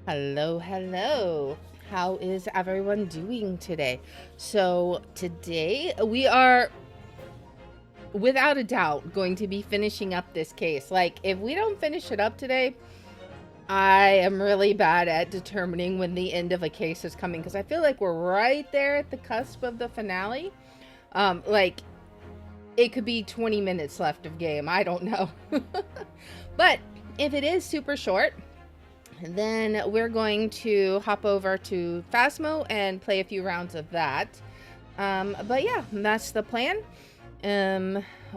Hello, hello. How is everyone doing today? So, today we are without a doubt going to be finishing up this case. Like, if we don't finish it up today, I am really bad at determining when the end of a case is coming because I feel like we're right there at the cusp of the finale. Like, it could be 20 minutes left of game. I don't know. But if it is super short, then we're going to hop over to Phasmo and play a few rounds of that. But yeah, that's the plan.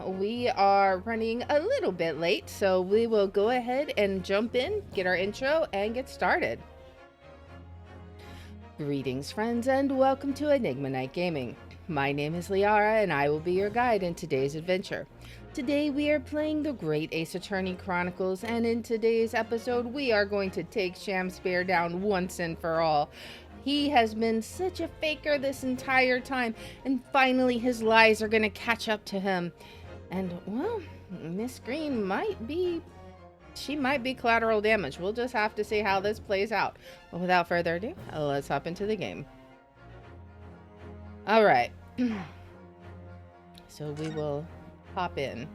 We are running a little bit late, so we will go ahead and jump in, get our intro, and get started. Greetings, friends, and welcome to Enigma Night Gaming. My name is Liara, and I will be your guide in today's adventure. Today we are playing the Great Ace Attorney Chronicles, and in today's episode we are going to take Shamspeare down once and for all. He has been such a faker this entire time, and finally his lies are going to catch up to him. And, well, Miss Green might be collateral damage. We'll just have to see how this plays out. But without further ado, let's hop into the game. Alright. So we will hop in.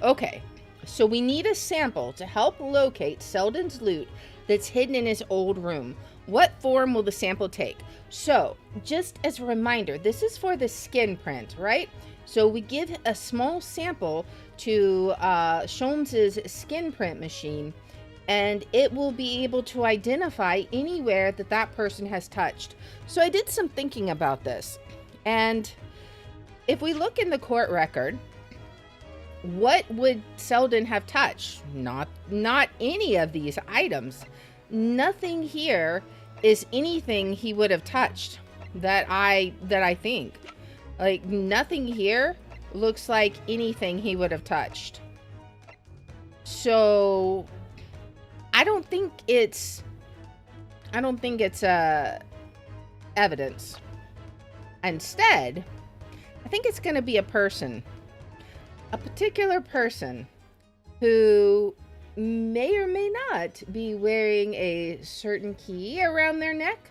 Okay, so we need a sample to help locate Selden's loot that's hidden in his old room. What form will the sample take? So, just as a reminder, this is for the skin print, right? So we give a small sample to Sholmes's skin print machine, and it will be able to identify anywhere that that person has touched. So I did some thinking about this, and if we look in the court record, what would Selden have touched? Not any of these items. Nothing here is anything he would have touched that I think. Like, nothing here looks like anything he would have touched. So I don't think it's evidence. Instead, I think it's going to be a person. A particular person who may or may not be wearing a certain key around their neck.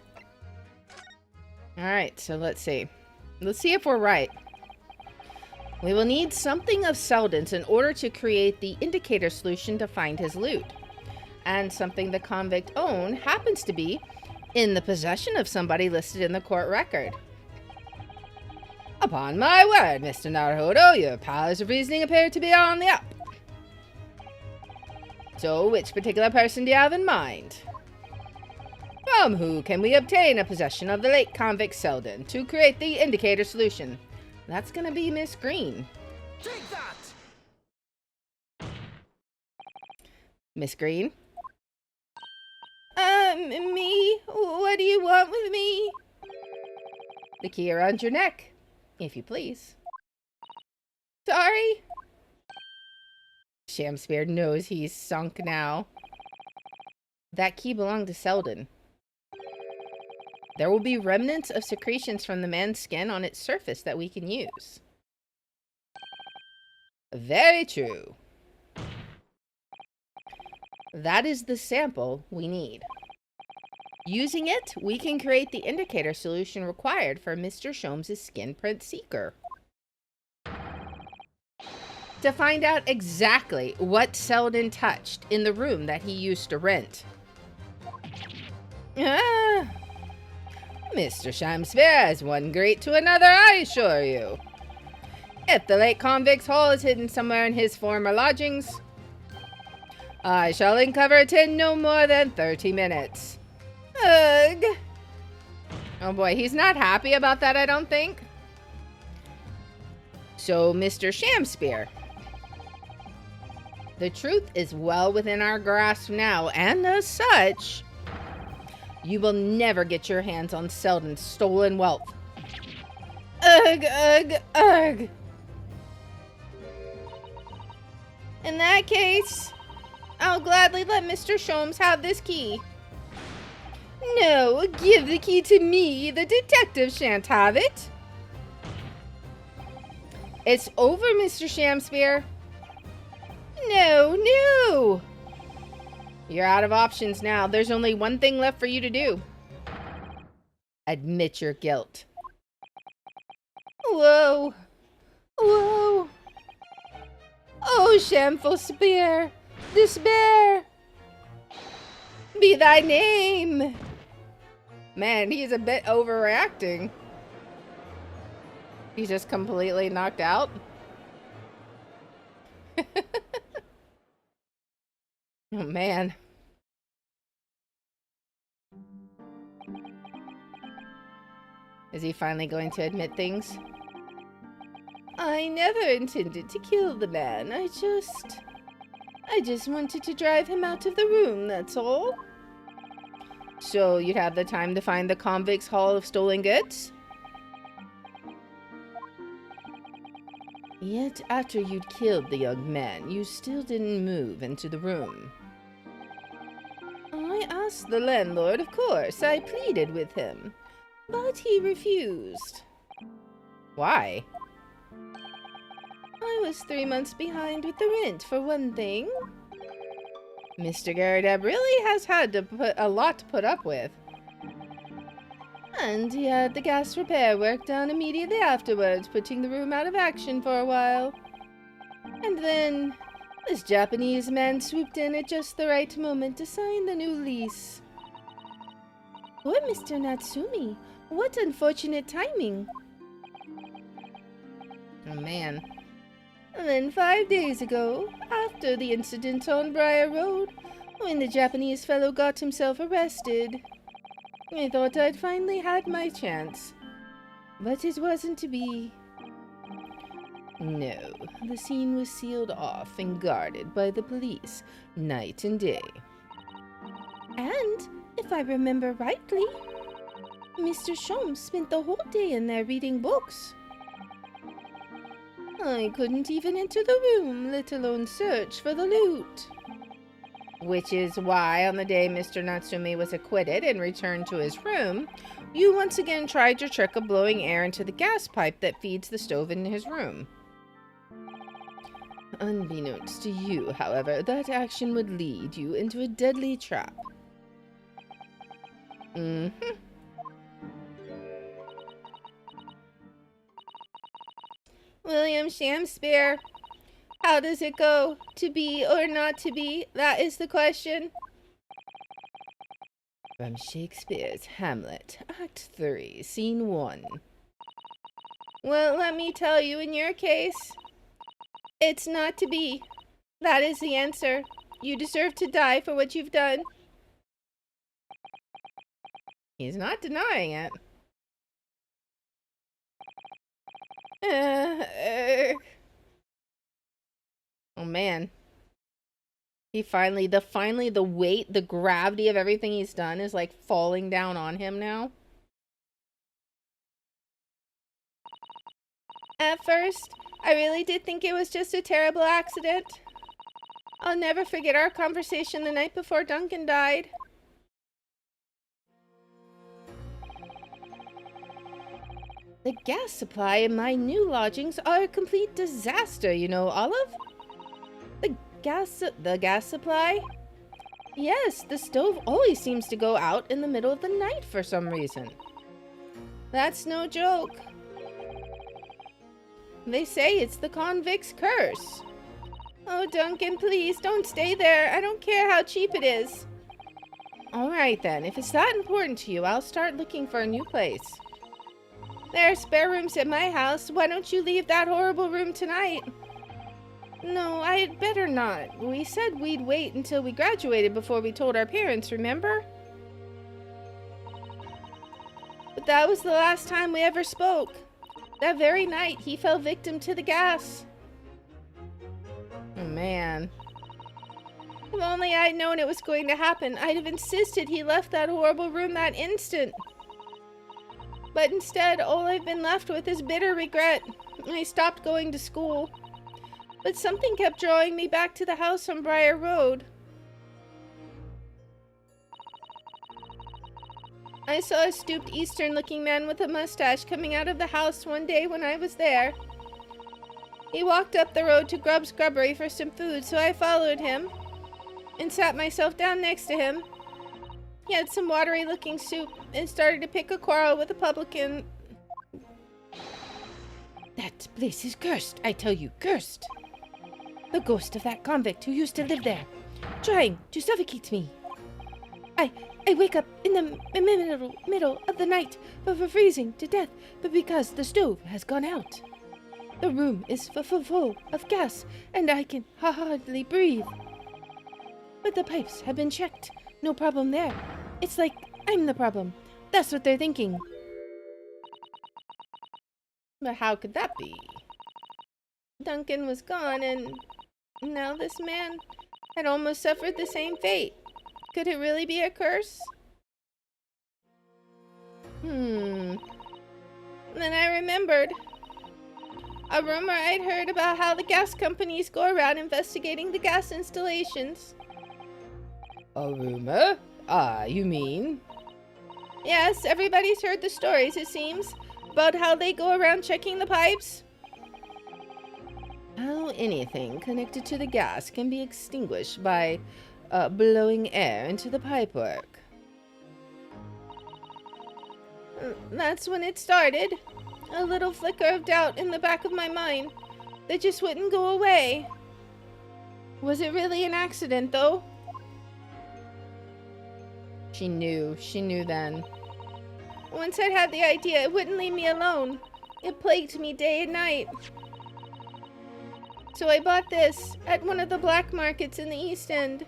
Alright, so let's see. Let's see if we're right. We will need something of Selden's in order to create the indicator solution to find his loot. And something the convict owned happens to be in the possession of somebody listed in the court record. Upon my word, Mr. Naruhodo, your powers of reasoning appear to be on the up. So, which particular person do you have in mind? From who can we obtain a possession of the late convict Selden to create the indicator solution? That's gonna be Miss Green. Take that! Miss Green? Me? What do you want with me? The key around your neck, if you please. Sorry? Shamspeare knows he's sunk now. That key belonged to Selden. There will be remnants of secretions from the man's skin on its surface that we can use. Very true. That is the sample we need. Using it, we can create the indicator solution required for Mr. Sholmes' skin print seeker. To find out exactly what Selden touched in the room that he used to rent. Mr. Shamspeare is one great to another, I assure you. If the late convict's haul is hidden somewhere in his former lodgings, I shall uncover it in no more than 30 minutes. Ugh. Oh boy, he's not happy about that, I don't think. So, Mr. Shamspeare, the truth is well within our grasp now, and as such, you will never get your hands on Selden's stolen wealth. Ugh, ugh, ugh. In that case, I'll gladly let Mr. Sholmes have this key. No, give the key to me. The detective shan't have it. It's over, Mr. Shamspeare. No, no! You're out of options now. There's only one thing left for you to do. Admit your guilt. Whoa! Whoa! Oh, shameful spear! Despair! Be thy name! Man, he's a bit overreacting. He's just completely knocked out. Oh, man. Is he finally going to admit things? I never intended to kill the man. I just wanted to drive him out of the room, that's all. So you'd have the time to find the convict's haul of stolen goods? Yet after you'd killed the young man, you still didn't move into the room. I asked the landlord, of course. I pleaded with him. But he refused. Why? I was 3 months behind with the rent, for one thing. Mr. Garrideb really has had to put a lot to put up with. And he had the gas repair work done immediately afterwards, putting the room out of action for a while. And then this Japanese man swooped in at just the right moment to sign the new lease. Poor Mr. Natsumi. What unfortunate timing. Oh, man. And then 5 days ago, after the incident on Briar Road, when the Japanese fellow got himself arrested, I thought I'd finally had my chance. But it wasn't to be. No, the scene was sealed off and guarded by the police, night and day. And, if I remember rightly, Mr. Shom spent the whole day in there reading books. I couldn't even enter the room, let alone search for the loot. Which is why, on the day Mr. Natsumi was acquitted and returned to his room, you once again tried your trick of blowing air into the gas pipe that feeds the stove in his room. Unbeknownst to you, however, that action would lead you into a deadly trap. William Shamspeare, how does it go? To be or not to be? That is the question. From Shakespeare's Hamlet, Act 3, Scene 1. Well, let me tell you, in your case, it's not to be. That is the answer. You deserve to die for what you've done. He's not denying it. Oh, man. He finally, the weight, the gravity of everything he's done is like falling down on him now. At first, I really did think it was just a terrible accident. I'll never forget our conversation the night before Duncan died. The gas supply in my new lodgings are a complete disaster, you know, Olive. The gas supply? Yes, the stove always seems to go out in the middle of the night for some reason. That's no joke. They say it's the convict's curse. Oh, Duncan, please, don't stay there. I don't care how cheap it is. All right, then. If it's that important to you, I'll start looking for a new place. There are spare rooms at my house. Why don't you leave that horrible room tonight? No, I'd better not. We said we'd wait until we graduated before we told our parents, remember? But that was the last time we ever spoke. That very night, he fell victim to the gas. Oh, man. If only I'd known it was going to happen, I'd have insisted he left that horrible room that instant. But instead, all I've been left with is bitter regret. I stopped going to school. But something kept drawing me back to the house on Briar Road. I saw a stooped Eastern-looking man with a mustache coming out of the house one day when I was there. He walked up the road to Grub's Grubbery for some food, so I followed him and sat myself down next to him. He had some watery-looking soup and started to pick a quarrel with a publican. That place is cursed, I tell you, cursed. The ghost of that convict who used to live there, trying to suffocate me. I wake up in the middle of the night for freezing to death, but because the stove has gone out. The room is full of gas, and I can hardly breathe. But the pipes have been checked. No problem there. It's like I'm the problem. That's what they're thinking. But how could that be? Duncan was gone, and now this man had almost suffered the same fate. Could it really be a curse? Then I remembered a rumor I'd heard about how the gas companies go around investigating the gas installations. A rumor? You mean? Yes, everybody's heard the stories, it seems, about how they go around checking the pipes. How anything connected to the gas can be extinguished by blowing air into the pipework. That's when it started. A little flicker of doubt in the back of my mind that just wouldn't go away. Was it really an accident, though? She knew then. Once I'd had the idea, it wouldn't leave me alone. It plagued me day and night. So I bought this at one of the black markets in the East End.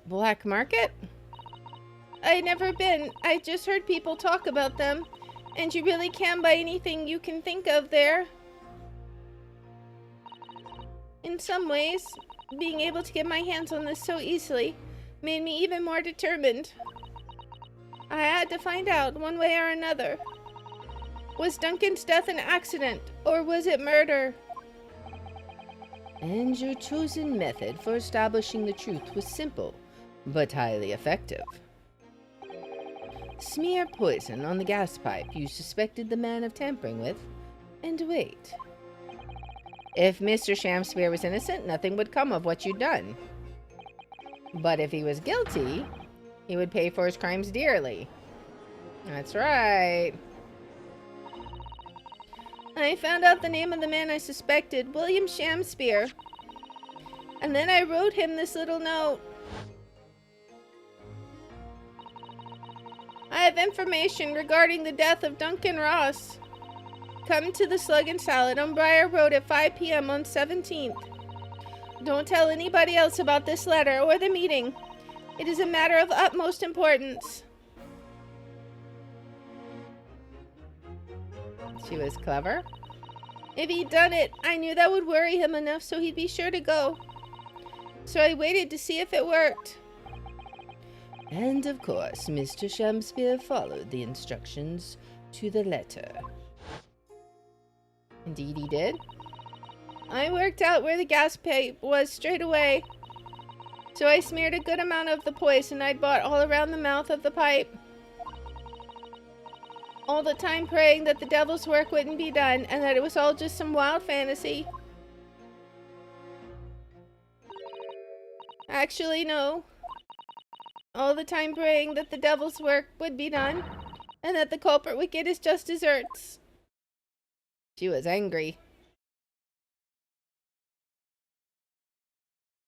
Black market? I'd never been. I just heard people talk about them. And you really can buy anything you can think of there. In some ways, being able to get my hands on this so easily made me even more determined. I had to find out one way or another. Was Duncan's death an accident, or was it murder? And your chosen method for establishing the truth was simple, but highly effective. Smear poison on the gas pipe you suspected the man of tampering with, and wait. If Mr. Shamspeare was innocent, nothing would come of what you'd done. But if he was guilty, he would pay for his crimes dearly. That's right. I found out the name of the man I suspected, William Shamspeare. And then I wrote him this little note. I have information regarding the death of Duncan Ross. Come to the Slug and Salad on Briar Road at 5 p.m. on 17th. Don't tell anybody else about this letter or the meeting. It is a matter of utmost importance. She was clever. If he'd done it, I knew that would worry him enough so he'd be sure to go. So I waited to see if it worked. And of course, Mr. Shamspeare followed the instructions to the letter. Indeed he did. I worked out where the gas pipe was straight away. So I smeared a good amount of the poison I'd bought all around the mouth of the pipe. All the time praying that the devil's work wouldn't be done and that it was all just some wild fantasy. Actually, no. All the time praying that the devil's work would be done and that the culprit would get his just desserts. She was angry.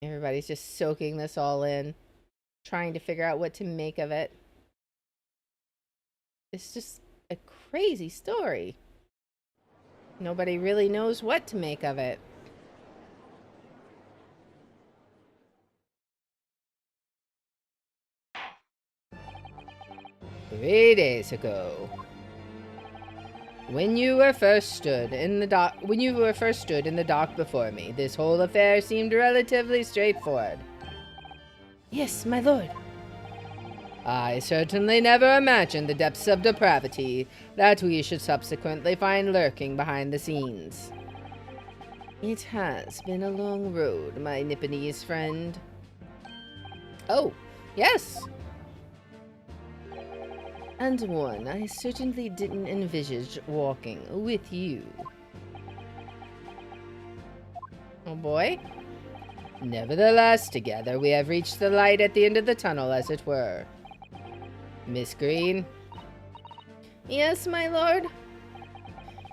Everybody's just soaking this all in, trying to figure out what to make of it. It's just a crazy story. Nobody really knows what to make of it. "3 days ago, when you first stood in the dock before me, this whole affair seemed relatively straightforward." "Yes, my lord." "I certainly never imagined the depths of depravity that we should subsequently find lurking behind the scenes." "It has been a long road, my Nipponese friend." "Oh, yes." "And one I certainly didn't envisage walking with you." Oh boy. Nevertheless, together we have reached the light at the end of the tunnel, as it were. Miss Green? Yes, my lord?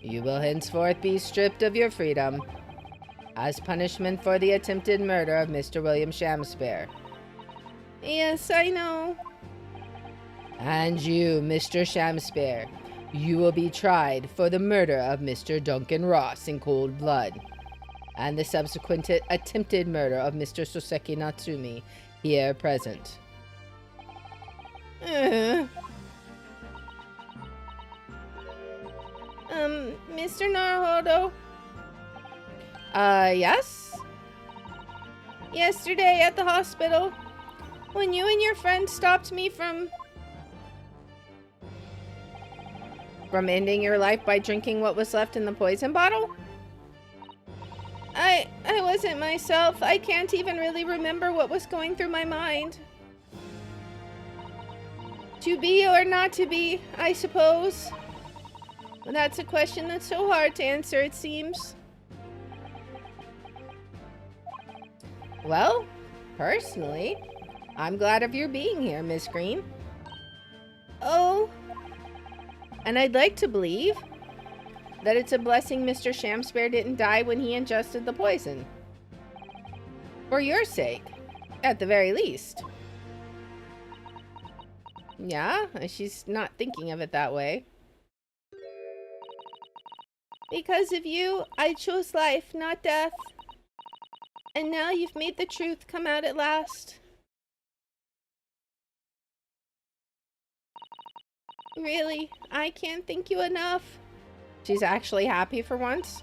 You will henceforth be stripped of your freedom as punishment for the attempted murder of Mr. William Shamspeare. Yes, I know. And you, Mr. Shamspeare, you will be tried for the murder of Mr. Duncan Ross in cold blood, and the subsequent attempted murder of Mr. Soseki Natsumi, here present. Mr. Naruhodo? Yes? Yesterday at the hospital, when you and your friend stopped me from ending your life by drinking what was left in the poison bottle? I wasn't myself. I can't even really remember what was going through my mind. To be or not to be, I suppose. That's a question that's so hard to answer, it seems. Well, personally, I'm glad of your being here, Miss Green. Oh. And I'd like to believe that it's a blessing Mr. Shamspeare didn't die when he ingested the poison. For your sake, at the very least. Yeah, she's not thinking of it that way. Because of you, I chose life, not death. And now you've made the truth come out at last. Really, I can't thank you enough. She's actually happy for once.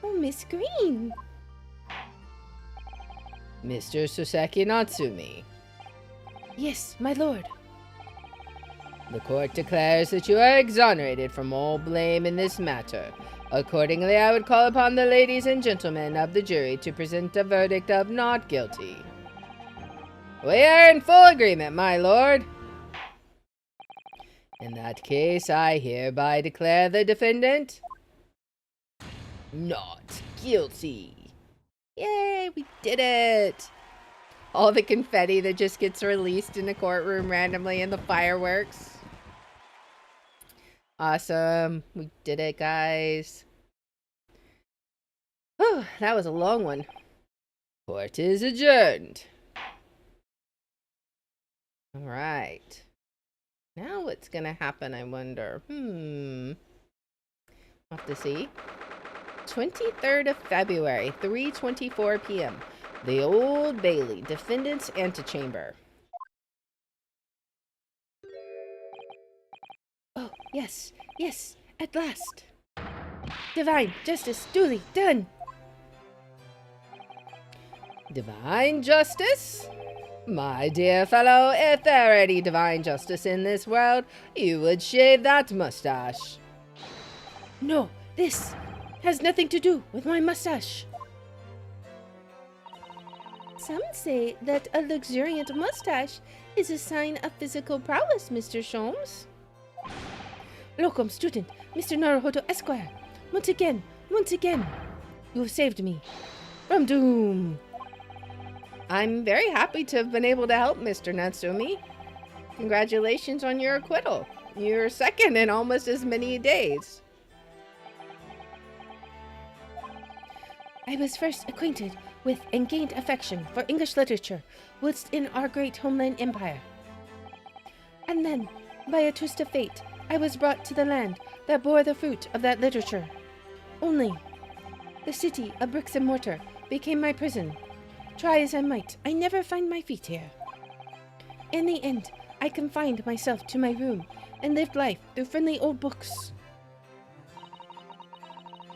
Oh, Miss Green. Mr. Soseki Natsumi. Yes, my lord. The court declares that you are exonerated from all blame in this matter. Accordingly, I would call upon the ladies and gentlemen of the jury to present a verdict of not guilty. We are in full agreement, my lord. In that case, I hereby declare the defendant not guilty. Yay, we did it! All the confetti that just gets released in the courtroom randomly and the fireworks. Awesome. We did it, guys. Whew, that was a long one. Court is adjourned. All right. Now what's gonna happen, I wonder? We'll have to see. 23rd of February, 3:24 p.m. The Old Bailey, Defendant's Antechamber. Oh, yes, yes, at last. Divine justice duly done. Divine justice? My dear fellow, if there were any divine justice in this world, you would shave that mustache. No, this has nothing to do with my mustache. Some say that a luxuriant mustache is a sign of physical prowess, Mr. Sholmes. Locum student, Mr. Naruhodo Esquire, once again, you have saved me from doom. I'm very happy to have been able to help, Mr. Natsumi. Congratulations on your acquittal. You're second in almost as many days. I was first acquainted with and gained affection for English literature whilst in our great homeland empire. And then, by a twist of fate, I was brought to the land that bore the fruit of that literature. Only, the city of bricks and mortar became my prison. Try as I might, I never find my feet here. In the end, I confined myself to my room and lived life through friendly old books.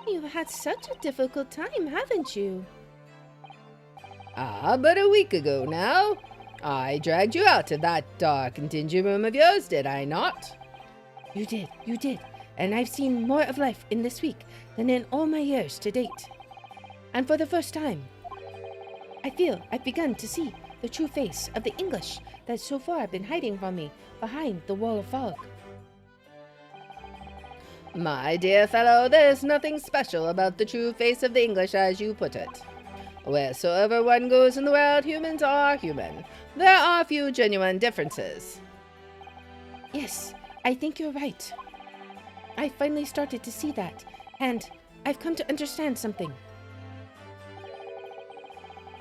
You've had such a difficult time, haven't you? Ah, but a week ago now. I dragged you out of that dark and dingy room of yours, did I not? You did. And I've seen more of life in this week than in all my years to date. And for the first time, I feel I've begun to see the true face of the English that so far have been hiding from me behind the wall of fog. My dear fellow, there's nothing special about the true face of the English as you put it. Wheresoever one goes in the world, humans are human. There are few genuine differences. Yes, I think you're right. I finally started to see that, and I've come to understand something.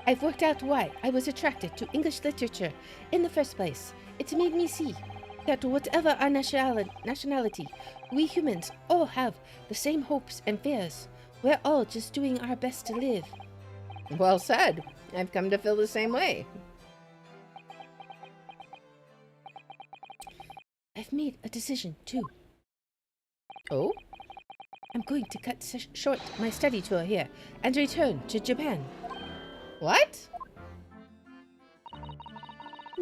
I've worked out why I was attracted to English literature in the first place. It made me see that whatever our nationality, we humans all have the same hopes and fears. We're all just doing our best to live. Well said. I've come to feel the same way. I've made a decision, too. Oh? I'm going to cut short my study tour here and return to Japan. What?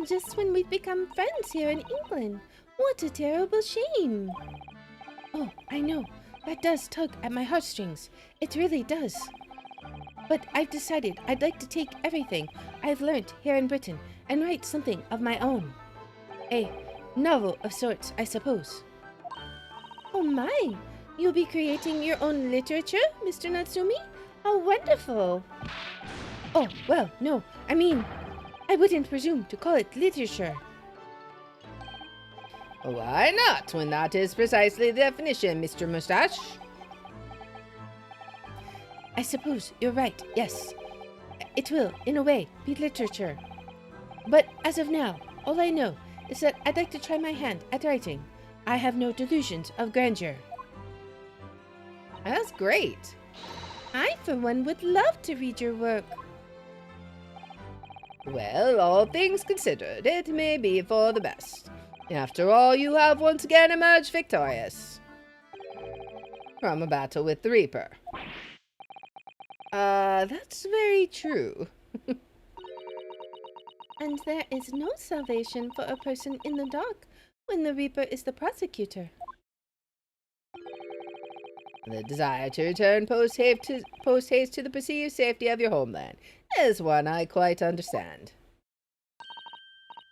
Just when we've become friends here in England. What a terrible shame. Oh, I know. That does tug at my heartstrings. It really does. But I've decided I'd like to take everything I've learned here in Britain and write something of my own. A novel of sorts, I suppose. Oh my! You'll be creating your own literature, Mr. Natsumi? How wonderful! Oh, well, no. I mean, I wouldn't presume to call it literature. Why not, when that is precisely the definition, Mr. Mustache? I suppose you're right, yes. It will, in a way, be literature. But as of now, all I know is that I'd like to try my hand at writing. I have no delusions of grandeur. That's great. I, for one, would love to read your work. Well, all things considered, it may be for the best. After all, you have once again emerged victorious from a battle with the Reaper. That's very true. And there is no salvation for a person in the dark when the Reaper is the prosecutor. The desire to return post-haste to the perceived safety of your homeland is one I quite understand.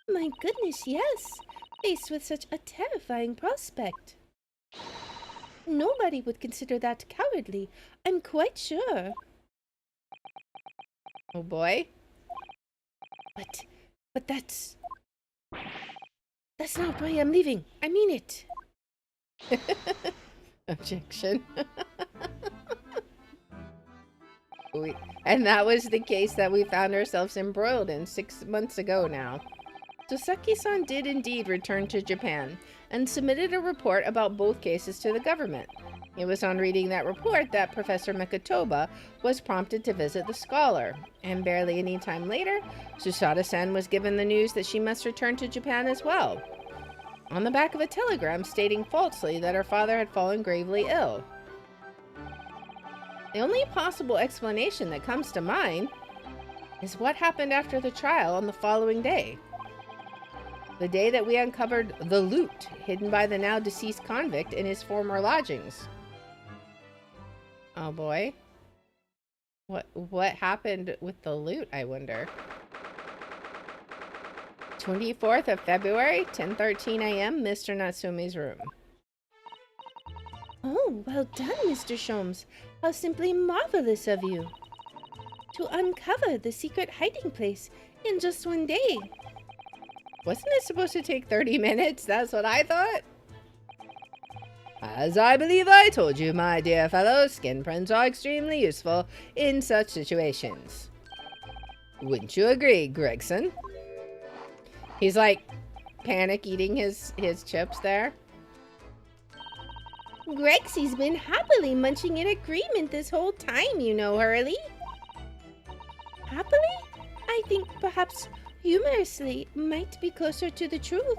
My goodness, yes. Faced with such a terrifying prospect. Nobody would consider that cowardly, I'm quite sure. Oh boy. But that's not why I'm leaving. I mean it. Objection. And that was the case that we found ourselves embroiled in 6 months ago now. So Saki-san did indeed return to Japan and submitted a report about both cases to the government. It was on reading that report that Professor Mikotoba was prompted to visit the scholar, and barely any time later, Susada-san was given the news that she must return to Japan as well, on the back of a telegram stating falsely that her father had fallen gravely ill. The only possible explanation that comes to mind is what happened after the trial on the following day. The day that we uncovered the loot hidden by the now deceased convict in his former lodgings. Oh boy. What happened with the loot, I wonder? 24th of February, 10:13 a.m., Mr. Natsumi's room. Oh, well done, Mr. Sholmes. How simply marvelous of you. To uncover the secret hiding place in just one day. Wasn't it supposed to take 30 minutes? That's what I thought. As I believe I told you, my dear fellow, skin prints are extremely useful in such situations. Wouldn't you agree, Gregson? He's like panic eating his chips there. Gregsy's been happily munching in agreement this whole time, you know, Hurley. Happily? I think perhaps humorously might be closer to the truth.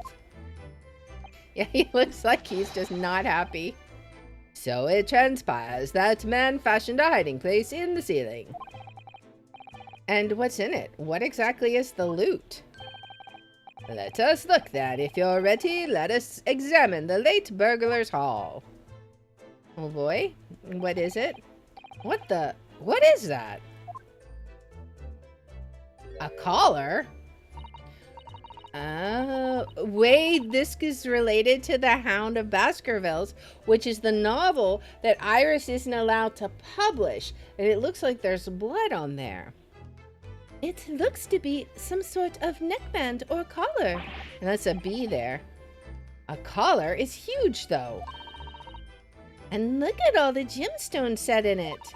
Yeah, he looks like he's just not happy. So it transpires that man fashioned a hiding place in the ceiling. And what's in it? What exactly is the loot? Let us look then. If you're ready, let us examine the late burglar's haul. Oh boy, what is it? What is that? A collar? Wait, this is related to The Hound of Baskervilles, which is the novel that Iris isn't allowed to publish. And it looks like there's blood on there. It looks to be some sort of neckband or collar. And that's a B there. A collar is huge, though. And look at all the gemstones set in it.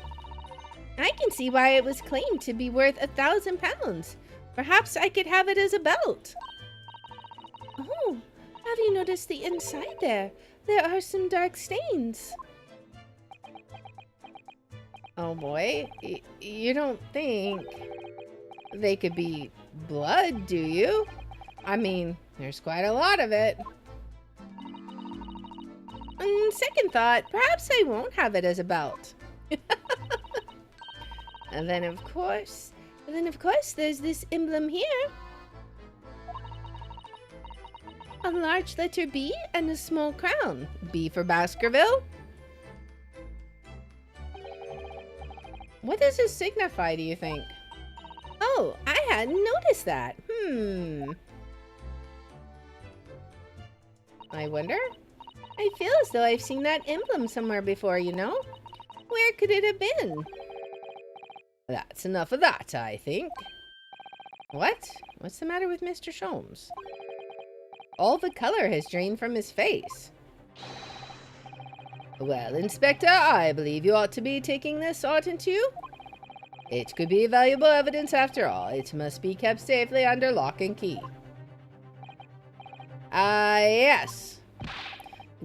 I can see why it was claimed to be worth 1,000 pounds. Perhaps I could have it as a belt. Oh, have you noticed the inside there? There are some dark stains. Oh boy, you don't think they could be blood, do you? I mean, there's quite a lot of it. On second thought, perhaps I won't have it as a belt. And then of course, there's this emblem here. A large letter B and a small crown. B for Baskerville. What does this signify, do you think? Oh, I hadn't noticed that. I wonder? I feel as though I've seen that emblem somewhere before, you know? Where could it have been? That's enough of that, I think. What? What's the matter with Mr. Sholmes? All the color has drained from his face. Well, Inspector, I believe you ought to be taking this, oughtn't you? It could be valuable evidence after all. It must be kept safely under lock and key. Yes.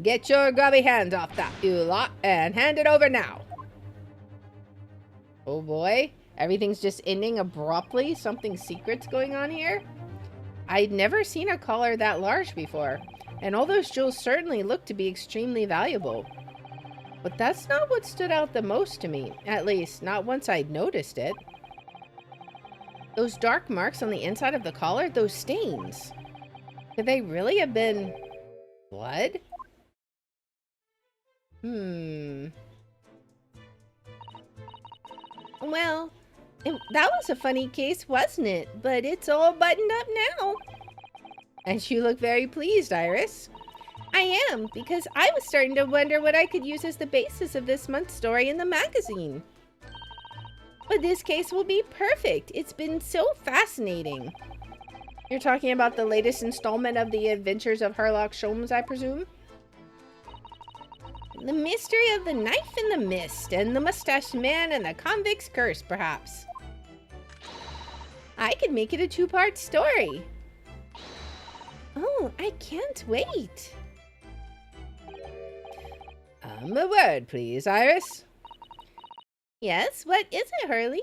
Get your grubby hands off that, you lot, and hand it over now. Oh boy, everything's just ending abruptly. Something secret's going on here. I'd never seen a collar that large before, and all those jewels certainly look to be extremely valuable. But that's not what stood out the most to me, at least not once I'd noticed it. Those dark marks on the inside of the collar, those stains. Could they really have been blood? Well, that was a funny case, wasn't it? But it's all buttoned up now. And you look very pleased, Iris. I am, because I was starting to wonder what I could use as the basis of this month's story in the magazine. But this case will be perfect. It's been so fascinating. You're talking about the latest installment of the Adventures of Sherlock Sholmes, I presume? The mystery of the knife in the mist, and the mustached man and the convict's curse, perhaps. I could make it a two-part story. Oh, I can't wait. A word, please, Iris. Yes, what is it, Hurley?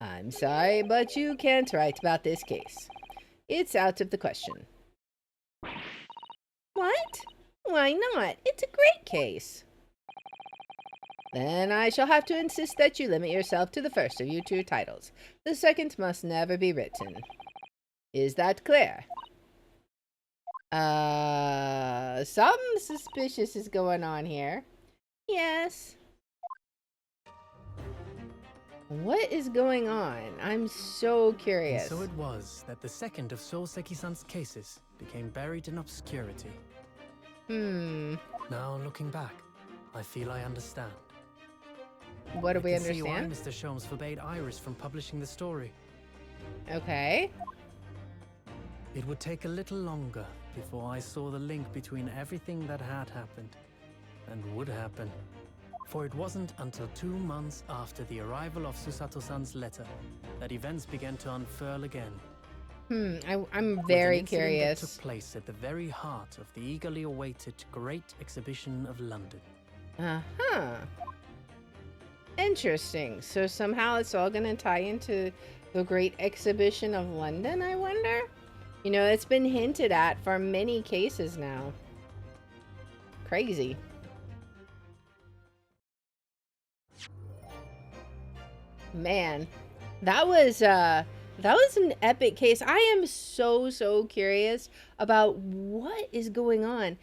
I'm sorry, but you can't write about this case. It's out of the question. What? Why not? It's a great case. Then I shall have to insist that you limit yourself to the first of your two titles. The second must never be written. Is that clear? Something suspicious is going on here. Yes. What is going on? I'm so curious. And so it was that the second of Soseki-san's cases became buried in obscurity. Now, looking back, I feel I understand. What do we I can see why understand? Mr. Sholmes forbade Iris from publishing the story. Okay. It would take a little longer before I saw the link between everything that had happened and would happen. For it wasn't until 2 months after the arrival of Susato-san's letter that events began to unfurl again. I'm very curious. That took place at the very heart of the eagerly awaited Great Exhibition of London. Uh-huh. Interesting. So somehow it's all going to tie into the Great Exhibition of London, I wonder? You know, it's been hinted at for many cases now. Crazy. Man, that was an epic case. I am so curious about what is going on.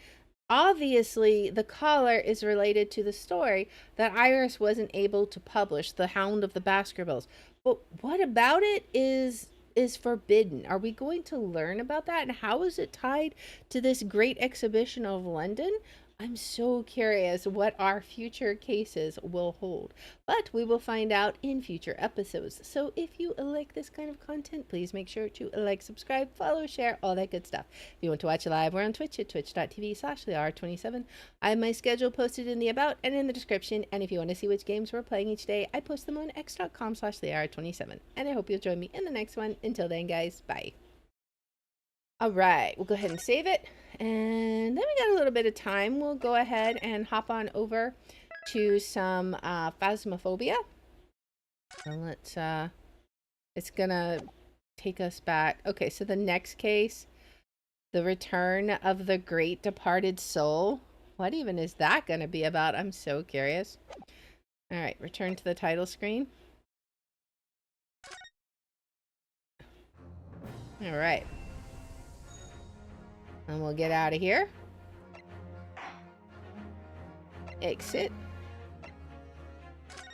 Obviously, the collar is related to the story that Iris wasn't able to publish, The Hound of the Baskervilles. But what about it is forbidden? Are we going to learn about that? And how is it tied to this Great Exhibition of London? I'm so curious what our future cases will hold, but we will find out in future episodes. So if you like this kind of content, please make sure to like, subscribe, follow, share, all that good stuff. If you want to watch live, we're on Twitch at twitch.tv/Liar27. I have my schedule posted in the about and in the description, and if you want to see which games we're playing each day, I post them on x.com/Liar27. And I hope you'll join me in the next one. Until then, guys, bye. All right, we'll go ahead and save it. And then we got a little bit of time. We'll go ahead and hop on over to some Phasmophobia. And let's, it's gonna take us back. Okay, so the next case, the return of the great departed soul. What even is that gonna be about? I'm so curious. All right, return to the title screen. All right. And we'll get out of here. Exit.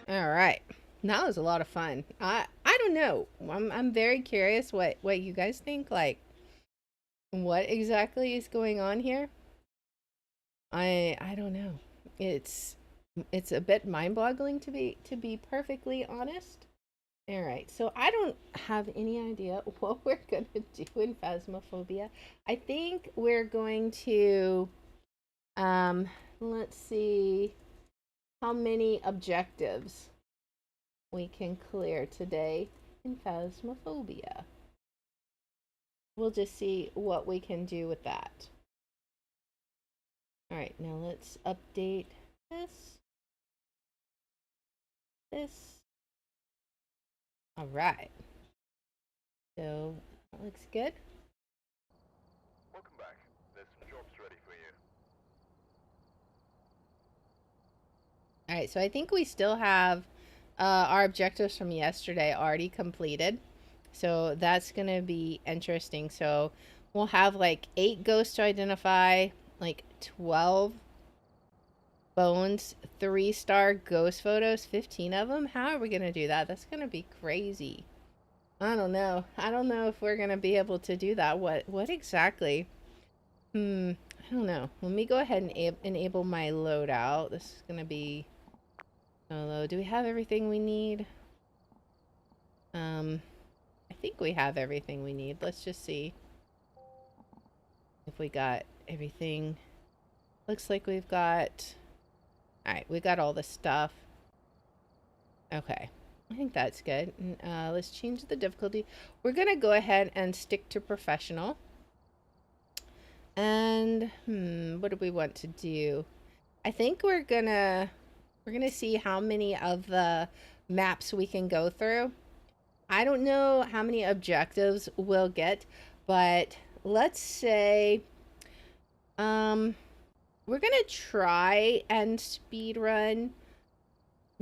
All right. That was a lot of fun. I don't know. I'm very curious what you guys think. Like, what exactly is going on here? I don't know. It's a bit mind-boggling to be perfectly honest. All right, so I don't have any idea what we're going to do in Phasmophobia. I think we're going to, let's see how many objectives we can clear today in Phasmophobia. We'll just see what we can do with that. All right, now let's update this. All right. So that looks good. Welcome back. There's some jobs ready for you. All right, so I think we still have our objectives from yesterday already completed. So that's going to be interesting. So we'll have like 8 ghosts to identify, like 12 bones, 3-star ghost photos, 15 of them. How are we going to do that? That's going to be crazy. I don't know. I don't know if we're going to be able to do that. What exactly? I don't know. Let me go ahead and enable my loadout. This is going to be solo. Do we have everything we need? I think we have everything we need. Let's just see if we got everything. Looks like we've got... Alright, we got all the stuff. Okay. I think that's good. Let's change the difficulty. We're going to go ahead and stick to professional. And, what do we want to do? I think we're gonna see how many of the maps we can go through. I don't know how many objectives we'll get, but let's say, we're gonna try and speed run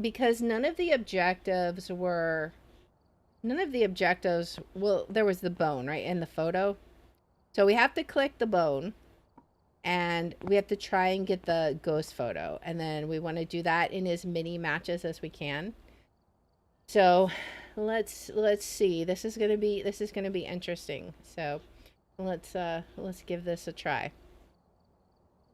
because none of the objectives, well, there was the bone, right, in the photo. So we have to click the bone and we have to try and get the ghost photo. And then we want to do that in as many matches as we can. So let's see. This is gonna be interesting. So let's give this a try.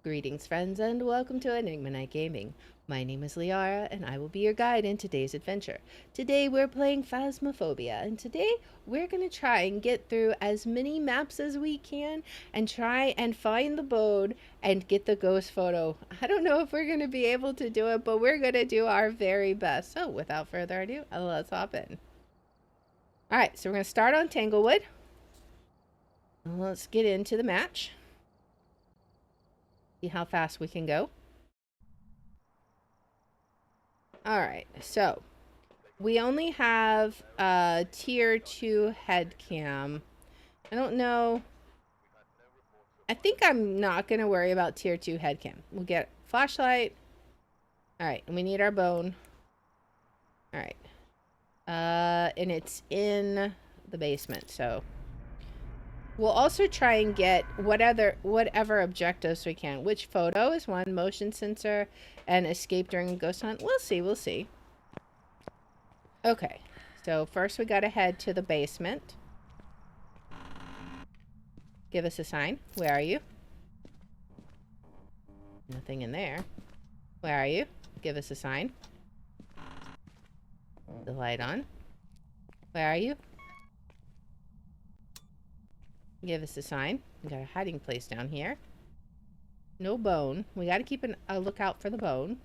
Greetings, friends, and welcome to Enigma Night Gaming. My name is Liara, and I will be your guide in today's adventure. Today we're playing Phasmophobia, and today we're going to try and get through as many maps as we can and try and find the bone and get the ghost photo. I don't know if we're going to be able to do it, but we're going to do our very best. So without further ado, let's hop in. Alright, so we're going to start on Tanglewood. Let's get into the match. See how fast we can go. Alright, so we only have a tier 2 head cam. I don't know. I think I'm not going to worry about tier 2 head cam. We'll get flashlight. Alright, and we need our bone. Alright. And it's in the basement, so we'll also try and get whatever objectives we can. Which photo is one? Motion sensor and escape during a ghost hunt. We'll see. Okay, so first we gotta head to the basement. Give us a sign. Where are you? Nothing in there. Where are you? Give us a sign. The light on. Where are you? Give us a sign. We got a hiding place down here. No bone. We got to keep a lookout for the bone.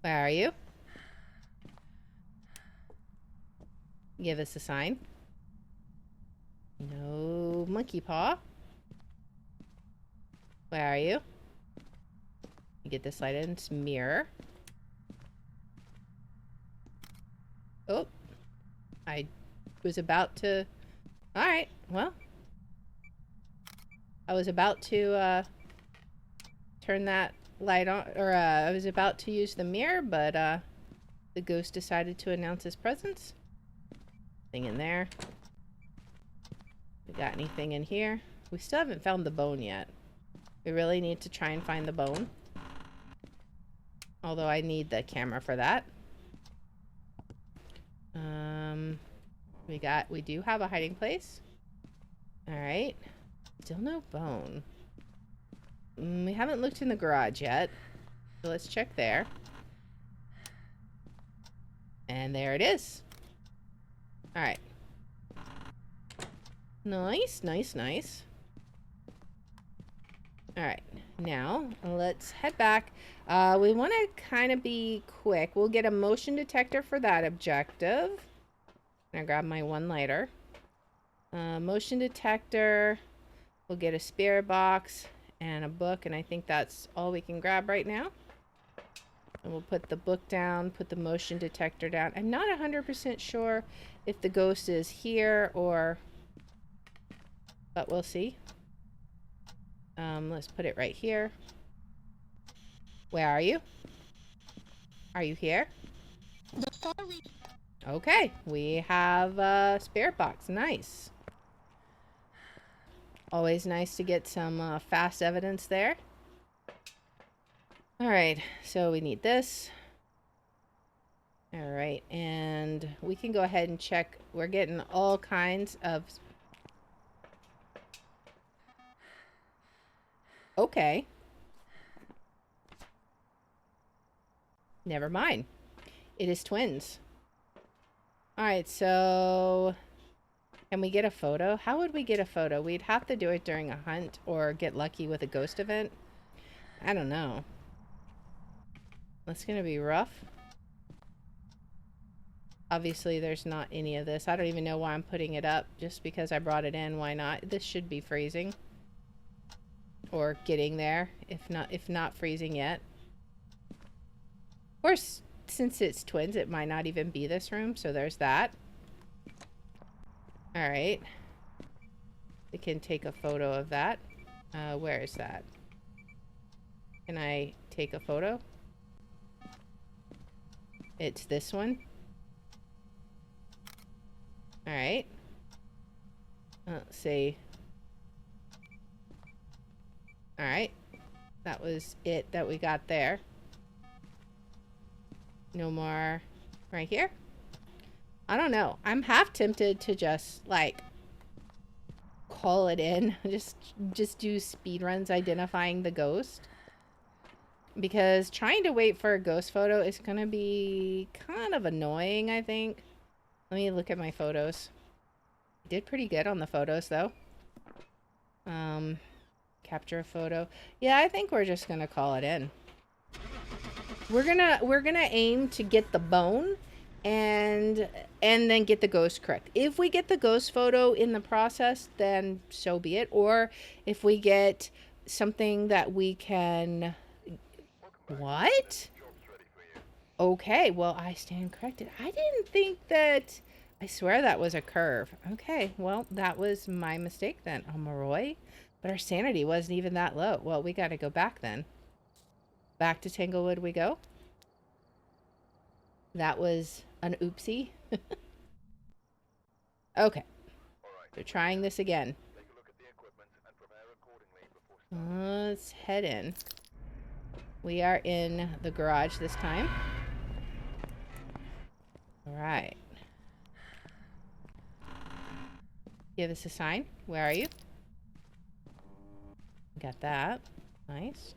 Where are you? Give us a sign. No monkey paw. Where are you? You get this light in. It's mirror. Oh. I was about to... Alright, well. I was about to turn that light on, or I was about to use the mirror, but the ghost decided to announce his presence. Thing in there. We got anything in here? We still haven't found the bone yet. We really need to try and find the bone. Although I need the camera for that. We do have a hiding place. Alright. Still no bone. We haven't looked in the garage yet. So let's check there. And there it is. Alright. Nice, nice, nice. Alright. Now, let's head back. We want to kind of be quick. We'll get a motion detector for that objective. I'm gonna grab my one lighter. Motion detector. We'll get a spirit box and a book, and I think that's all we can grab right now. And we'll put the book down, put the motion detector down. I'm not 100% sure if the ghost is here or... but we'll see. Let's put it right here. Where are you? Are you here? Okay, we have a spirit box. Nice. Always nice to get some fast evidence there. Alright, so we need this. Alright, and we can go ahead and check. We're getting all kinds of... Okay. Never mind. It is twins. Alright, so... can we get a photo? How would we get a photo? We'd have to do it during a hunt or get lucky with a ghost event. I don't know. That's gonna be rough. Obviously, there's not any of this. I don't even know why I'm putting it up. Just because I brought it in, why not? This should be freezing. Or getting there, if not freezing yet. Or since it's twins, it might not even be this room, so there's that. Alright. We can take a photo of that. Where is that? Can I take a photo? It's this one. Alright. Let's see. Alright. That was it that we got there. No more right here? I don't know. I'm half tempted to just, like, call it in. Just do speed runs identifying the ghost. Because trying to wait for a ghost photo is going to be kind of annoying, I think. Let me look at my photos. I did pretty good on the photos, though. Capture a photo. Yeah, I think we're just going to call it in. We're gonna aim to get the bone and then get the ghost correct. If we get the ghost photo in the process, then so be it. Or if we get something that we can... What? Okay, well, I stand corrected. I didn't think that... I swear that was a curve. Okay, well, that was my mistake then. Oh, Maroy? But our sanity wasn't even that low. Well, we gotta go back then. Back to Tanglewood we go. That was an oopsie. Okay. We're trying this again. Let's head in. We are in the garage this time. Alright. Give us a sign. Where are you? Got that. Nice.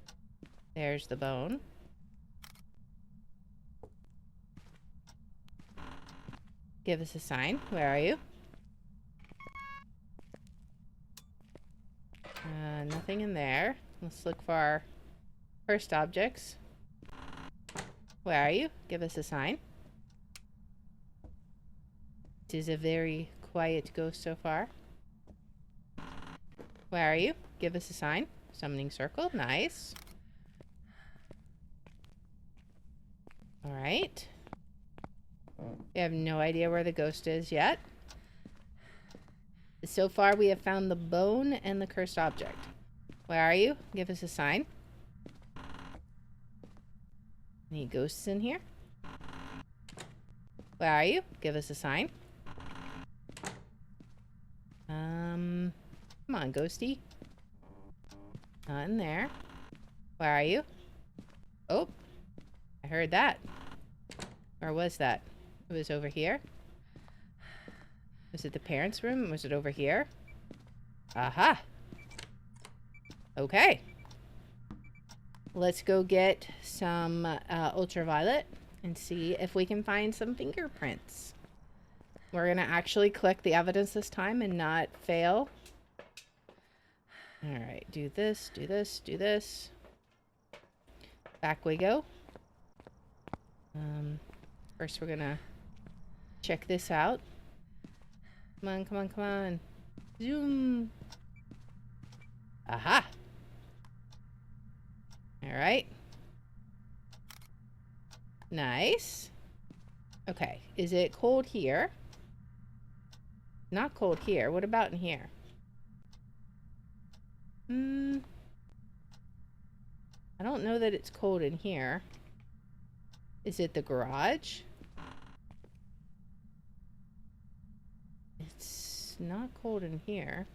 There's the bone. Give us a sign. Where are you? Nothing in there. Let's look for our first objects. Where are you? Give us a sign. It is a very quiet ghost so far. Where are you? Give us a sign. Summoning circle. Nice. Alright. We have no idea where the ghost is yet. So far, we have found the bone and the cursed object. Where are you? Give us a sign. Any ghosts in here? Where are you? Give us a sign. Come on, ghosty. Not in there. Where are you? Oh, I heard that. Or was that? It was over here. Was it the parents' room? Was it over here? Aha! Okay. Let's go get some ultraviolet and see if we can find some fingerprints. We're gonna actually collect the evidence this time and not fail. Alright, do this, do this, do this. Back we go. First we're gonna check this out. Come on, come on, come on. Zoom. Aha. Alright. Nice. Okay, is it cold here? Not cold here. What about in here? I don't know that it's cold in here. Is it the garage? It's not cold in here.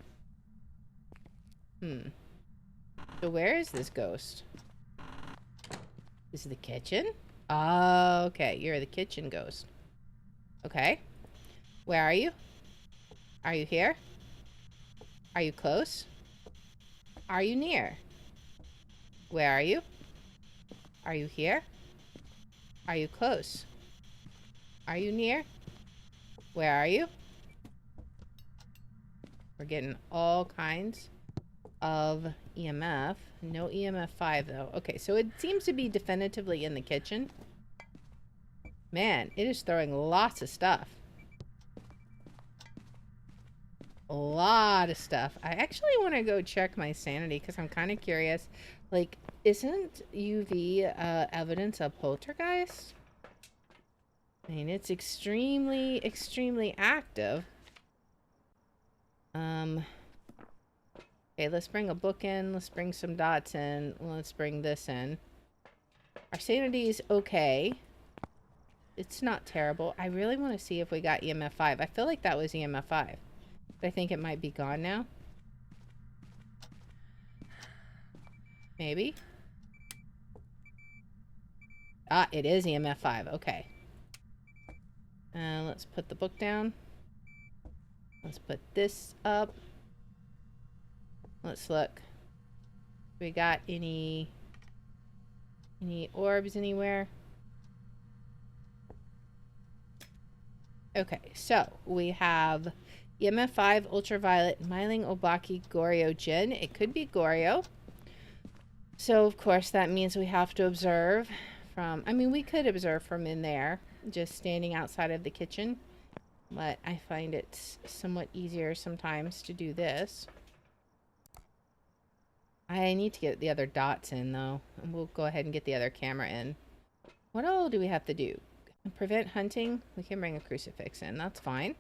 So where is this ghost? Is it the kitchen? Oh, okay. You're the kitchen ghost. Okay. Where are you? Are you here? Are you close? Are you near? Where are you? Are you here? Are you close? Are you near? Where are you? We're getting all kinds of EMF. No EMF 5 though. Okay, so it seems to be definitively in the kitchen. Man, it is throwing lots of stuff. A lot of stuff. I actually want to go check my sanity because I'm kind of curious. Like, isn't UV evidence of poltergeist? I mean, it's extremely, extremely active. Okay, let's bring a book in. Let's bring some dots in. Let's bring this in. Our sanity is okay. It's not terrible. I really want to see if we got EMF 5. I feel like that was EMF 5. But I think it might be gone now. Maybe. Ah, it is EMF 5. Okay. Let's put the book down. Let's put this up. Let's look. We got any orbs anywhere? Okay, so we have EMF 5, ultraviolet, Myling, Obaki, Goryo, Jin. It could be Goryo. So, of course, that means we have to observe from... I mean, we could observe from in there, just standing outside of the kitchen. But I find it somewhat easier sometimes to do this. I need to get the other dots in, though. And we'll go ahead and get the other camera in. What all do we have to do? Prevent hunting? We can bring a crucifix in. That's fine.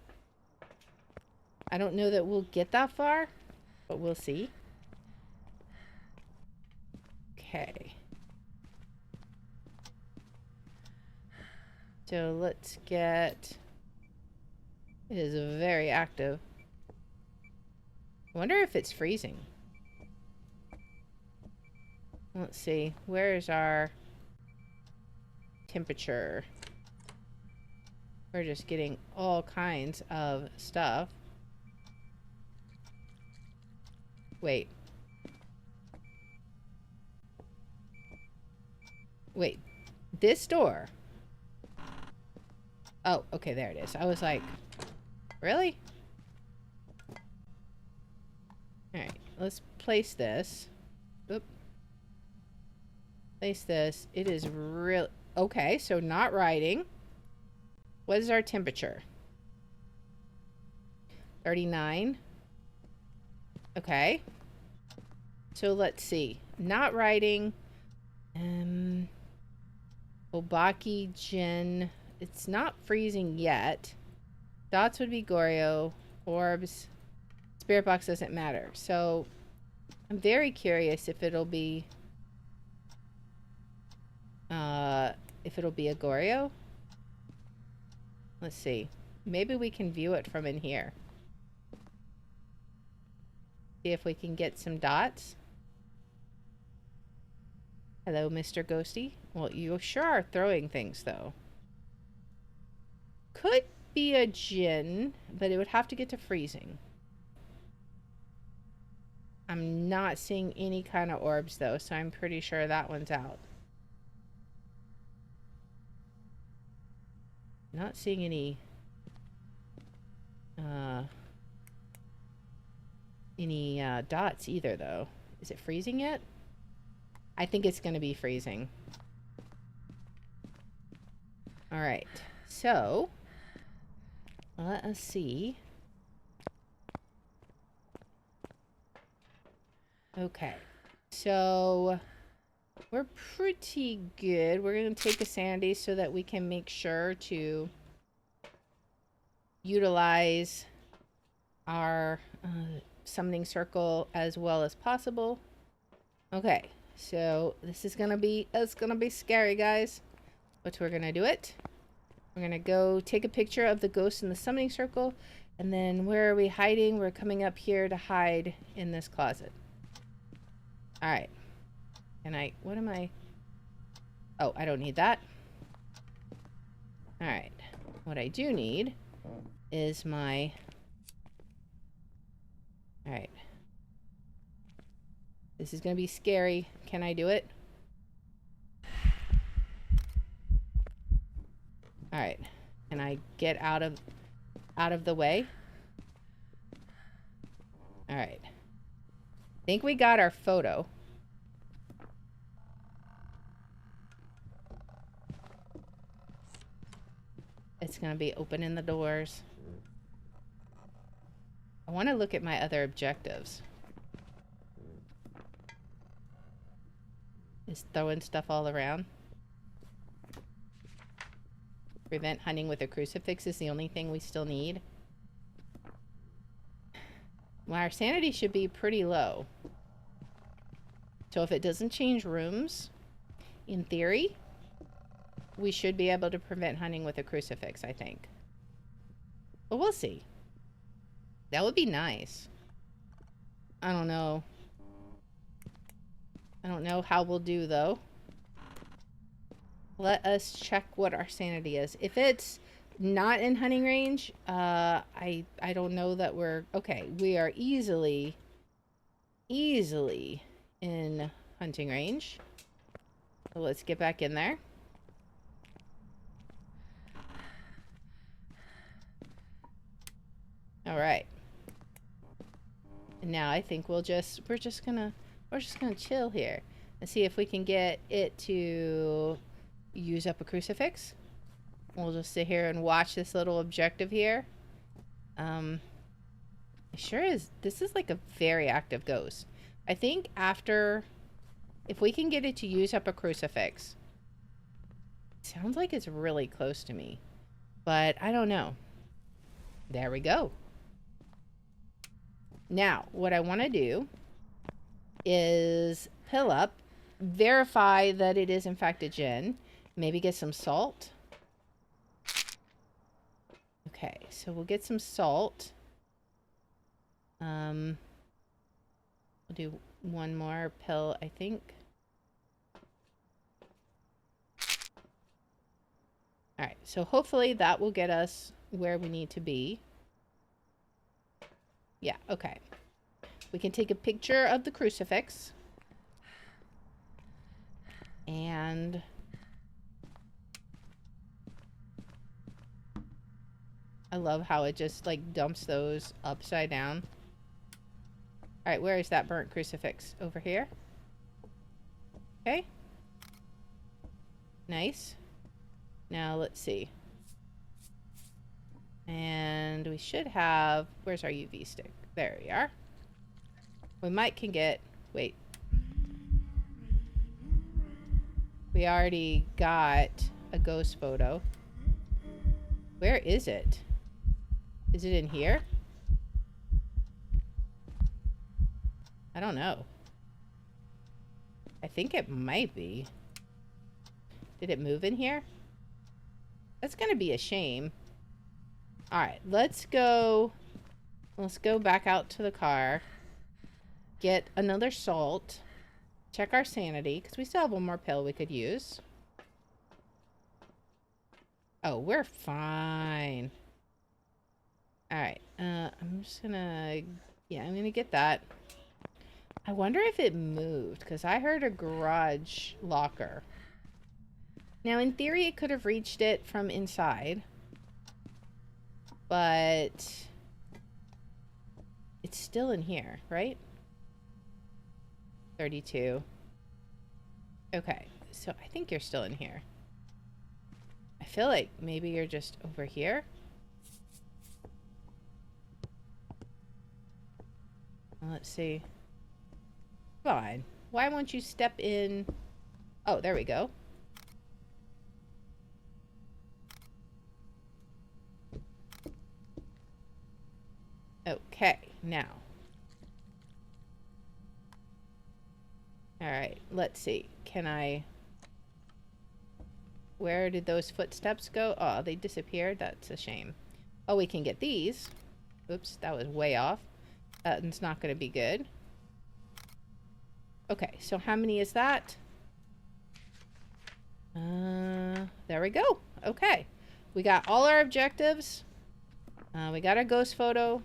I don't know that we'll get that far, but we'll see. Okay. So let's get... It is very active. I wonder if it's freezing. Let's see. Where is our temperature? We're just getting all kinds of stuff. Wait. Wait, this door. Oh, okay, there it is. I was like, really? Alright, let's place this. Oop. Place this. It is real. Okay, so not riding. What is our temperature? 39. Okay. So let's see. Not riding. Obaki Jin. It's not freezing yet. Dots would be Goryo. Orbs. Spirit box doesn't matter. So I'm very curious if it'll be a Goryo. Let's see. Maybe we can view it from in here. See if we can get some dots. Hello, Mr. Ghosty. Well, you sure are throwing things, though. Could be a Jin, but it would have to get to freezing. I'm not seeing any kind of orbs, though, so I'm pretty sure that one's out. Not seeing any dots either, though. Is it freezing yet? I think it's going to be freezing. All right, so let us see. Okay, so we're pretty good. We're going to take a sanity so that we can make sure to utilize our summoning circle as well as possible. Okay, so this is gonna be scary, guys, but we're gonna do it. We're gonna go take a picture of the ghost in the summoning circle, and then where are we hiding? We're coming up here to hide in this closet. All right. What am I? Oh, I don't need that. All right. What I do need is my... All right. This is going to be scary. Can I do it? All right. Can I get out of the way? All right. I think we got our photo. It's going to be opening the doors. I want to look at my other objectives. Is throwing stuff all around. Prevent hunting with a crucifix is the only thing we still need. Well, our sanity should be pretty low. So if it doesn't change rooms, in theory, we should be able to prevent hunting with a crucifix, I think. But we'll see. That would be nice. I don't know. I don't know how we'll do, though. Let us check what our sanity is. If it's not in hunting range, I don't know that we're... Okay, we are easily in hunting range. So let's get back in there. All right. And now I think we're just gonna chill here and see if we can get it to use up a crucifix. We'll just sit here and watch this little objective here. It sure is. This is like a very active ghost. I think if we can get it to use up a crucifix, it sounds like it's really close to me, but I don't know. There we go. Now, what I want to do is pill up, verify that it is in fact a Jinn, maybe get some salt. Okay, so we'll get some salt. We'll do one more pill, I think. All right, so hopefully that will get us where we need to be. Yeah, okay. We can take a picture of the crucifix. And I love how it just, like, dumps those upside down. Alright, where is that burnt crucifix? Over here? Okay. Nice. Now, let's see. And we should have... Where's our UV stick? There we are. We might can get... Wait. We already got a ghost photo. Where is it? Is it in here? I don't know. I think it might be. Did it move in here? That's gonna be a shame. Alright, let's go. Let's go back out to the car. Get another salt. Check our sanity, because we still have one more pill we could use. Oh, we're fine. Alright, I'm just gonna... Yeah, I'm gonna get that. I wonder if it moved, because I heard a garage locker. Now, in theory, it could have reached it from inside. But... it's still in here, right? 32. Okay, so I think you're still in here. I feel like maybe you're just over here. Well, let's see. Fine. Why won't you step in? Oh, there we go. Okay, now. Alright, let's see. Can I... Where did those footsteps go? Oh, they disappeared? That's a shame. Oh, we can get these. Oops, that was way off. That's not going to be good. Okay, so how many is that? There we go. Okay. We got all our objectives. We got our ghost photo.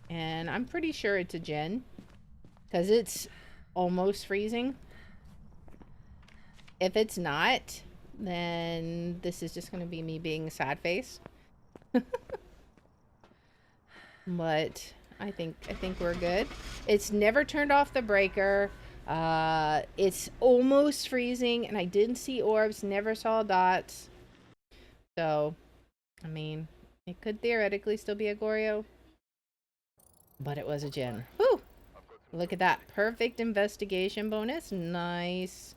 And I'm pretty sure it's a Jinn. Because it's almost freezing. If it's not, then this is just going to be me being a sad face. But I think we're good. It's never turned off the breaker. It's almost freezing, and I didn't see orbs, never saw dots. So, I mean, it could theoretically still be a Goryo. But it was a Jinn. Whew! Look at that. Perfect investigation bonus. Nice.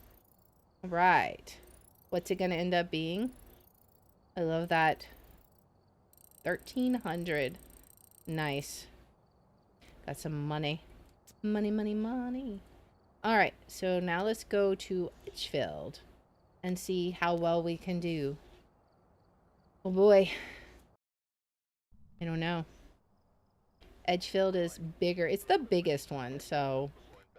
Right. What's it gonna end up being? I love that. 1,300. Nice. Got some money. Money, money, money. Alright, so now let's go to Edgefield and see how well we can do. Oh boy. I don't know. Edgefield is bigger. It's the biggest one, so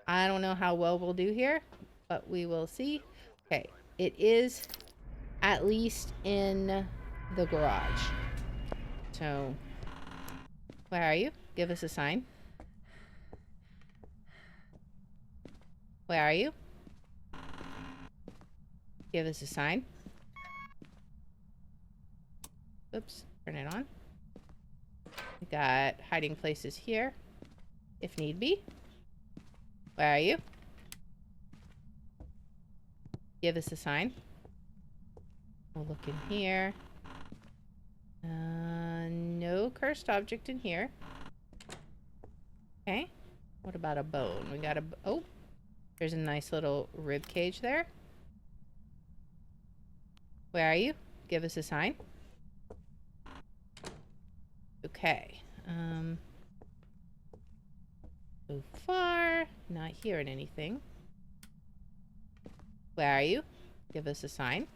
I don't know how well we'll do here, but we will see. Okay, it is at least in the garage. So, where are you? Give us a sign. Where are you? Give us a sign. Oops, turn it on. We got hiding places here, if need be. Where are you? Give us a sign. We'll look in here. No cursed object in here. Okay. What about a bone? We got a... Oh! There's a nice little rib cage there. Where are you? Give us a sign. Okay. So far, not hearing anything. Where are you? Give us a sign.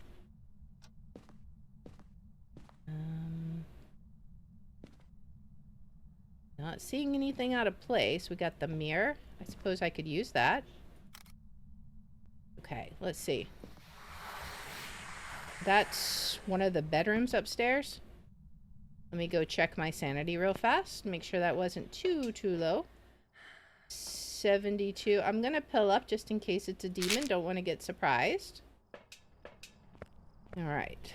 Not seeing anything out of place. We got the mirror. I suppose I could use that. Okay, let's see. That's one of the bedrooms upstairs. Let me go check my sanity real fast. Make sure that wasn't too low. 72. I'm gonna pill up just in case it's a demon. Don't want to get surprised. Alright.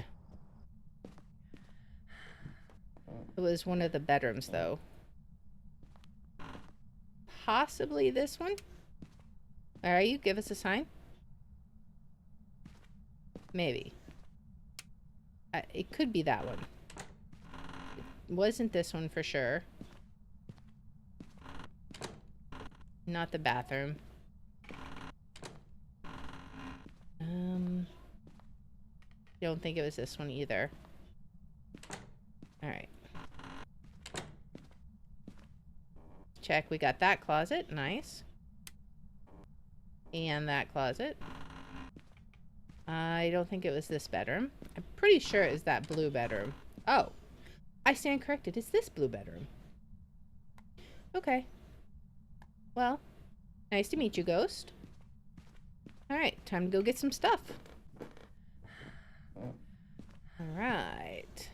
It was one of the bedrooms, though. Possibly this one? Where are you? Give us a sign. Maybe. It could be that one. It wasn't this one for sure. Not the bathroom. Don't think it was this one either. Alright. Check. We got that closet. Nice. And that closet. I don't think it was this bedroom. I'm pretty sure it was that blue bedroom. Oh. I stand corrected. It's this blue bedroom. Okay. Well, nice to meet you, Ghost. Alright, time to go get some stuff. Alright.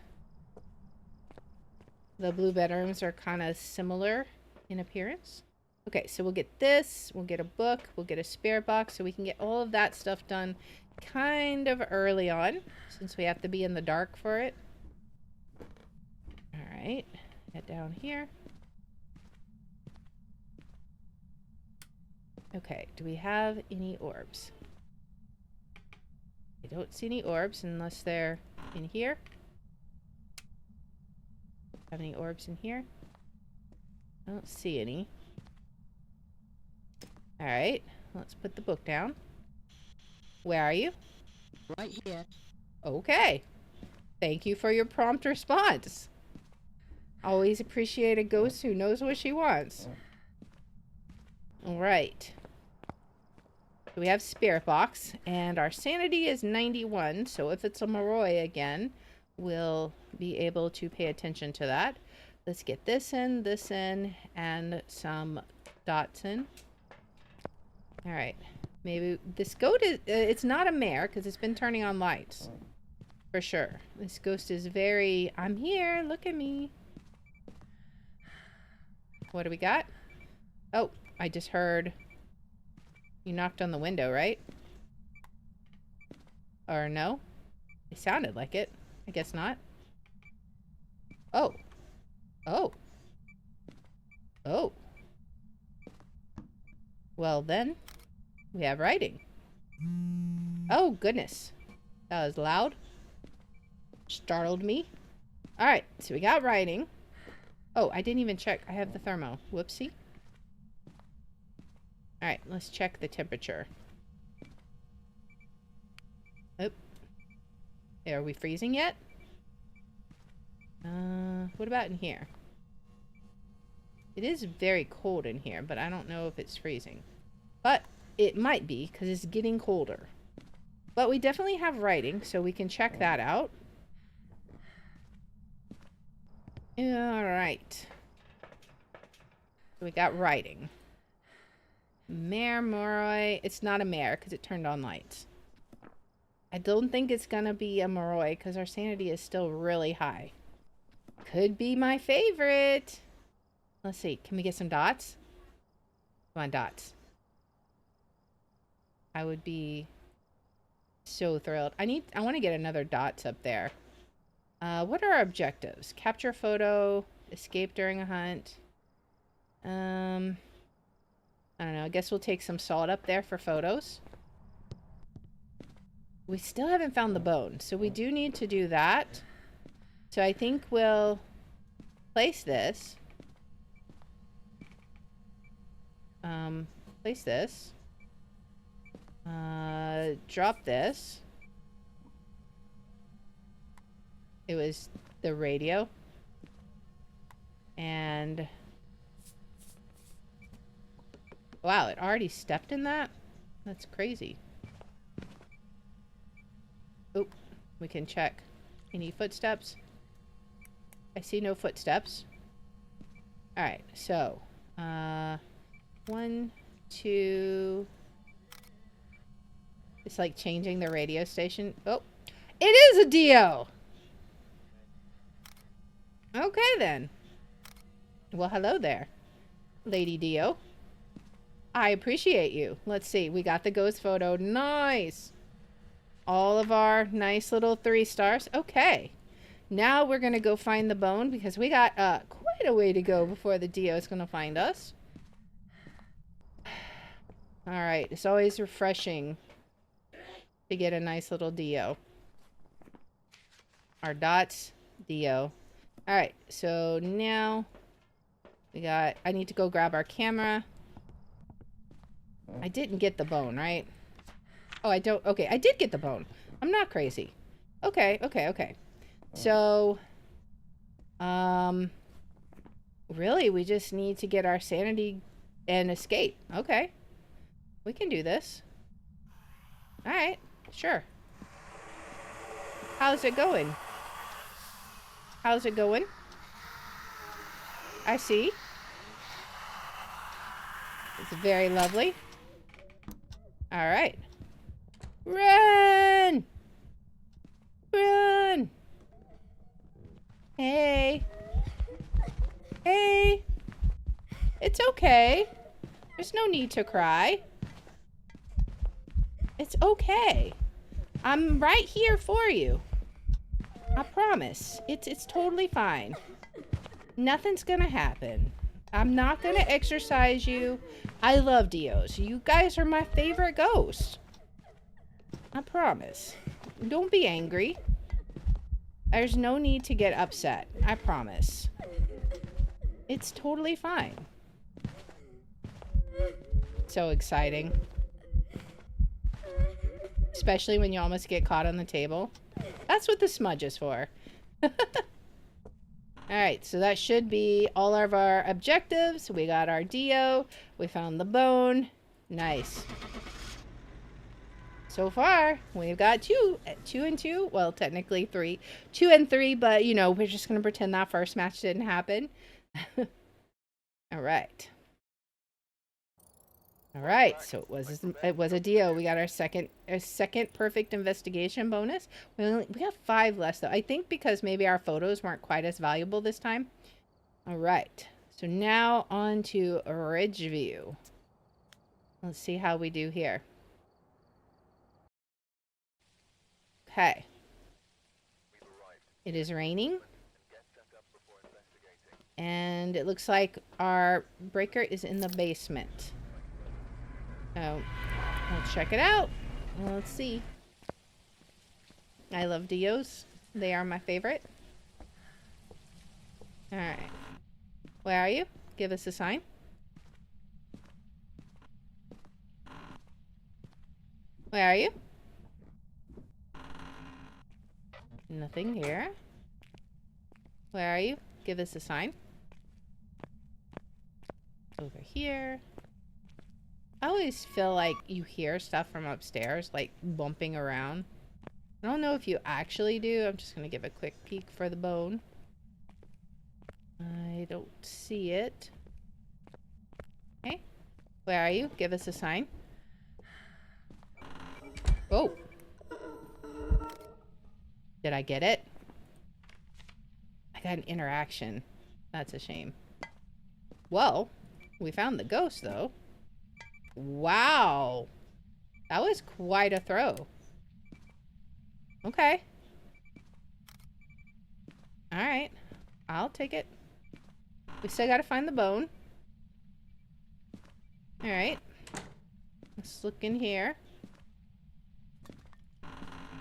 The blue bedrooms are kind of similar in appearance. Okay, so we'll get this, we'll get a book, we'll get a spare box, so we can get all of that stuff done kind of early on, since we have to be in the dark for it. Alright, head down here. Okay, do we have any orbs? I don't see any orbs unless they're in here. Have any orbs in here? I don't see any. Alright, let's put the book down. Where are you? Right here. Okay. Thank you for your prompt response. Always appreciate a ghost who knows what she wants. Alright. So we have spirit box, and our sanity is 91, so if it's a Moroi again, we'll be able to pay attention to that. Let's get this in, and some dots in. Alright. Maybe this goat is, it's not a mare, because it's been turning on lights. For sure. This ghost is very, I'm here, look at me. What do we got? Oh, I just heard... You knocked on the window, right? Or no? It sounded like it. I guess not. Oh. Oh. Oh. Well then, we have writing. Oh, goodness. That was loud. Startled me. Alright, so we got writing. Oh, I didn't even check. I have the thermo. Whoopsie. Alright, let's check the temperature. Oh. Are we freezing yet? What about in here? It is very cold in here, but I don't know if it's freezing. But it might be, because it's getting colder. But we definitely have writing, so we can check that out. Alright. We got writing. Mare Moroi. It's not a mare because it turned on lights. I don't think it's gonna be a Moroi because our sanity is still really high. Could be my favorite. Let's see. Can we get some dots? Come on, dots. I would be so thrilled. I want to get another dots up there. What are our objectives? Capture a photo. Escape during a hunt. I don't know. I guess we'll take some salt up there for photos. We still haven't found the bone, so we do need to do that. So I think we'll place this. Place this. Drop this. It was the radio. And... Wow, it already stepped in that? That's crazy. Oh, we can check. Any footsteps? I see no footsteps. Alright, so, 1, 2... It's like changing the radio station. Oh, it is a Dio! Okay, then. Well, hello there, Lady Dio. I appreciate you. Let's see. We got the ghost photo. Nice. All of our nice little 3 stars. Okay. Now we're going to go find the bone because we got quite a way to go before the Dio is going to find us. Alright, it's always refreshing to get a nice little Dio. Our dots, Dio. Alright, so now we got... I need to go grab our camera. I didn't get the bone, right? Oh, I don't... Okay, I did get the bone. I'm not crazy. Okay, okay, okay. So, really, we just need to get our sanity and escape. Okay. We can do this. Alright, sure. How's it going? How's it going? I see. It's very lovely. Alright. Run! Run! Hey. Hey. It's okay. There's no need to cry. It's okay. I'm right here for you. I promise. It's totally fine. Nothing's gonna happen. I'm not gonna exercise you. I love Dios. You guys are my favorite ghosts. I promise. Don't be angry. There's no need to get upset. I promise. It's totally fine. So exciting. Especially when you almost get caught on the table. That's what the smudge is for. Alright, so that should be all of our objectives. We got our Dio. We found the bone. Nice. So far, we've got two and two. Well, technically 3. 2 and 3, but, you know, we're just going to pretend that first match didn't happen. Alright. Alright, so it was a Dio. We got our second perfect investigation bonus. We got 5 less, though. I think because maybe our photos weren't quite as valuable this time. Alright, so now on to Ridgeview. Let's see how we do here. Okay. It is raining. And it looks like our breaker is in the basement. So, let's check it out. Let's see. I love Dios. They are my favorite. Alright. Where are you? Give us a sign. Where are you? Nothing here. Where are you? Give us a sign. Over here. I always feel like you hear stuff from upstairs, like bumping around. I don't know if you actually do. I'm just gonna give a quick peek for the bone. I don't see it. Okay. Where are you? Give us a sign. Oh. Did I get it? I got an interaction. That's a shame. Well, we found the ghost, though. Wow. That was quite a throw. Okay. Alright. I'll take it. We still gotta find the bone. Alright. Let's look in here.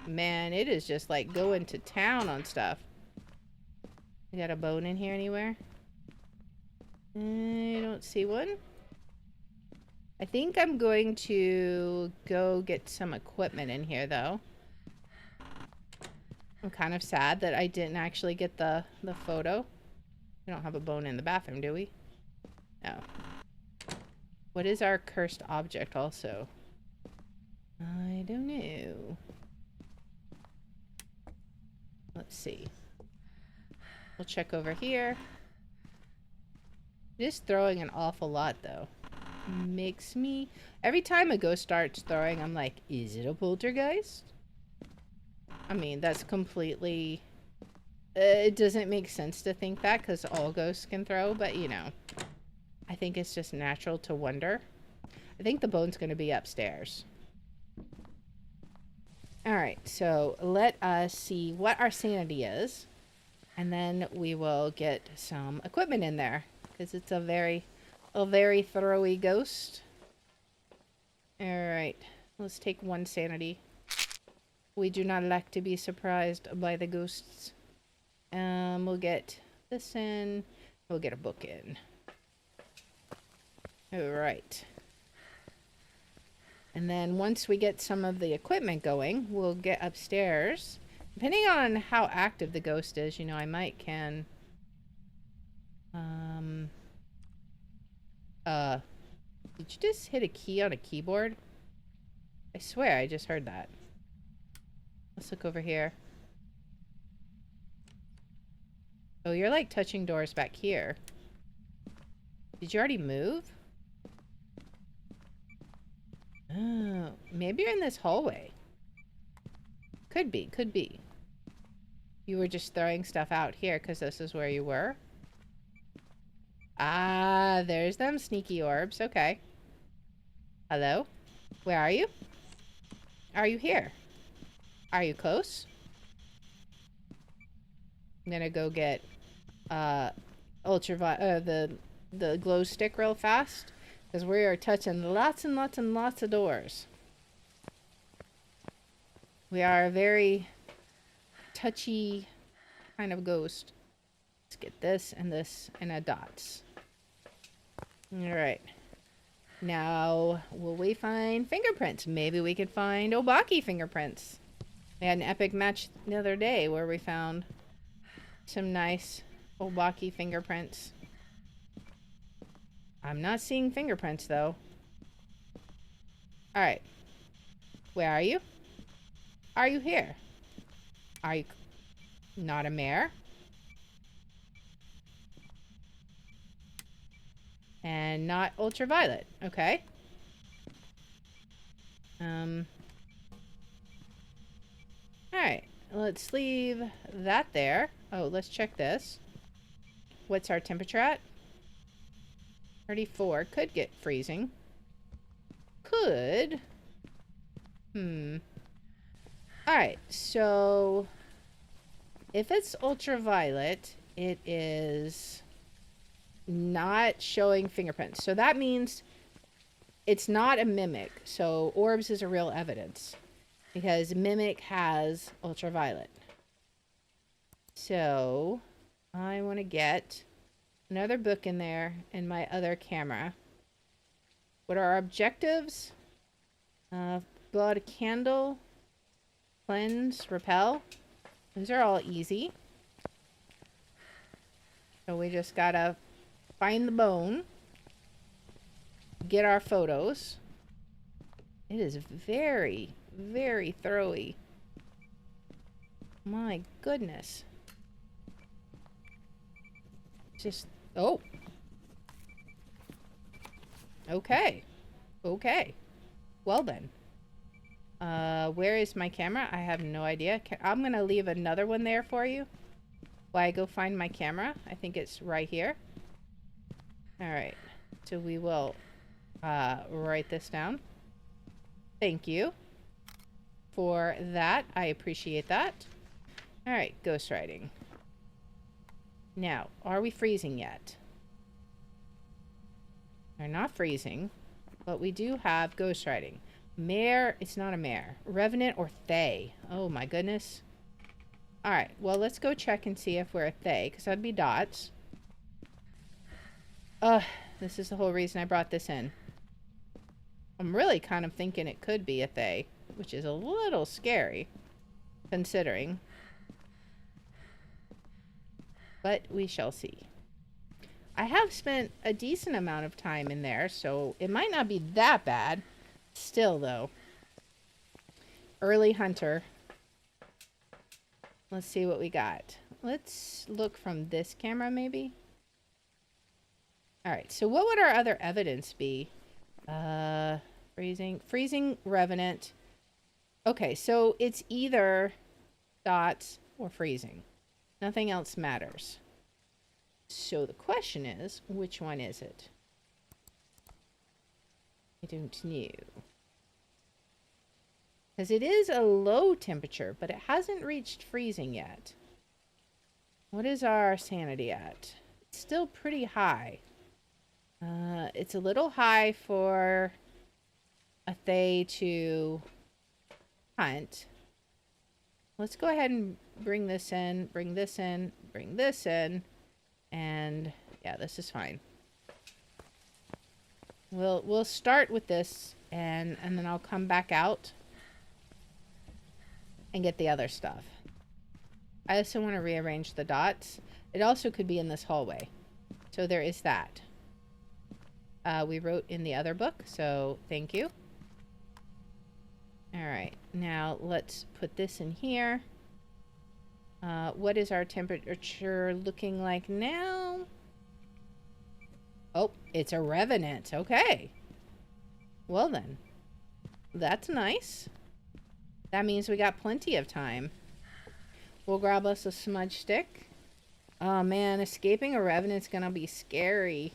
Man, it is just like going to town on stuff. We got a bone in here anywhere? I don't see one. I think I'm going to go get some equipment in here, though. I'm kind of sad that I didn't actually get the photo. We don't have a bone in the bathroom, do we? No. What is our cursed object, also? I don't know. Let's see. We'll check over here. It is throwing an awful lot, though. Makes me... Every time a ghost starts throwing, I'm like, is it a poltergeist? I mean, that's completely... it doesn't make sense to think that, because all ghosts can throw, but, you know. I think it's just natural to wonder. I think the bone's going to be upstairs. Alright, so let us see what our sanity is. And then we will get some equipment in there because it's a very throwy ghost. All right, let's take 1 sanity. We do not like to be surprised by the ghosts. We'll get this in. We'll get a book in. All right. And then once we get some of the equipment going, we'll get upstairs. Depending on how active the ghost is, you know, I might can... Did you just hit a key on a keyboard? I swear I just heard that. Let's look over here. Oh, you're like touching doors back here. Did you already move? Oh, maybe you're in this hallway. Could be, could be. You were just throwing stuff out here because this is where you were. Ah, there's them sneaky orbs. Okay. Hello? Where are you? Are you here? Are you close? I'm gonna go get the glow stick real fast because we are touching lots and lots and lots of doors. We are a very touchy kind of ghost. Let's get this and a dots. All right. Now, will we find fingerprints? Maybe we could find Obaki fingerprints. We had an epic match the other day where we found some nice Obaki fingerprints. I'm not seeing fingerprints, though. Alright. Where are you? Are you here? Are you not a mare? And not ultraviolet. Okay. Alright. Let's leave that there. Oh, let's check this. What's our temperature at? 34. Could get freezing. Could. Alright, so if it's ultraviolet, it is not showing fingerprints. So that means it's not a mimic. So orbs is a real evidence because mimic has ultraviolet. So I want to get another book in there and my other camera. What are our objectives? Blow out a candle, cleanse, repel. Those are all easy. So we just gotta find the bone, get our photos. It is very, very throwy. My goodness. Just, oh. Okay. Okay. Well then. Where is my camera? I have no idea. I'm gonna leave another one there for you while I go find my camera. I think it's right here. Alright. So we will write this down. Thank you for that. I appreciate that. Alright, ghostwriting. Now, are we freezing yet? We're not freezing, but we do have ghostwriting. Mare, it's not a mare. Revenant or Thay? Oh my goodness. Alright, well let's go check and see if we're a Thay, because that'd be dots. This is the whole reason I brought this in. I'm really kind of thinking it could be a Thay, which is a little scary, considering. But we shall see. I have spent a decent amount of time in there, so it might not be that bad. Still, though. Early hunter. Let's see what we got. Let's look from this camera, maybe. Alright, so what would our other evidence be? Freezing revenant. Okay, so it's either dots or freezing. Nothing else matters. So the question is, which one is it? I don't know. Because it is a low temperature, but it hasn't reached freezing yet. What is our sanity at? It's still pretty high. It's a little high for a Thay to hunt. Let's go ahead and bring this in, bring this in, bring this in, and yeah, this is fine. We'll start with this, and then I'll come back out and get the other stuff. I also want to rearrange the dots. It also could be in this hallway, so there is that. We wrote in the other book, so thank you. All right, now let's put this in here. What is our temperature looking like now? Oh, it's a revenant. Okay. Well then, that's nice. That means we got plenty of time. We'll grab us a smudge stick. Oh man, escaping a revenant's gonna be scary.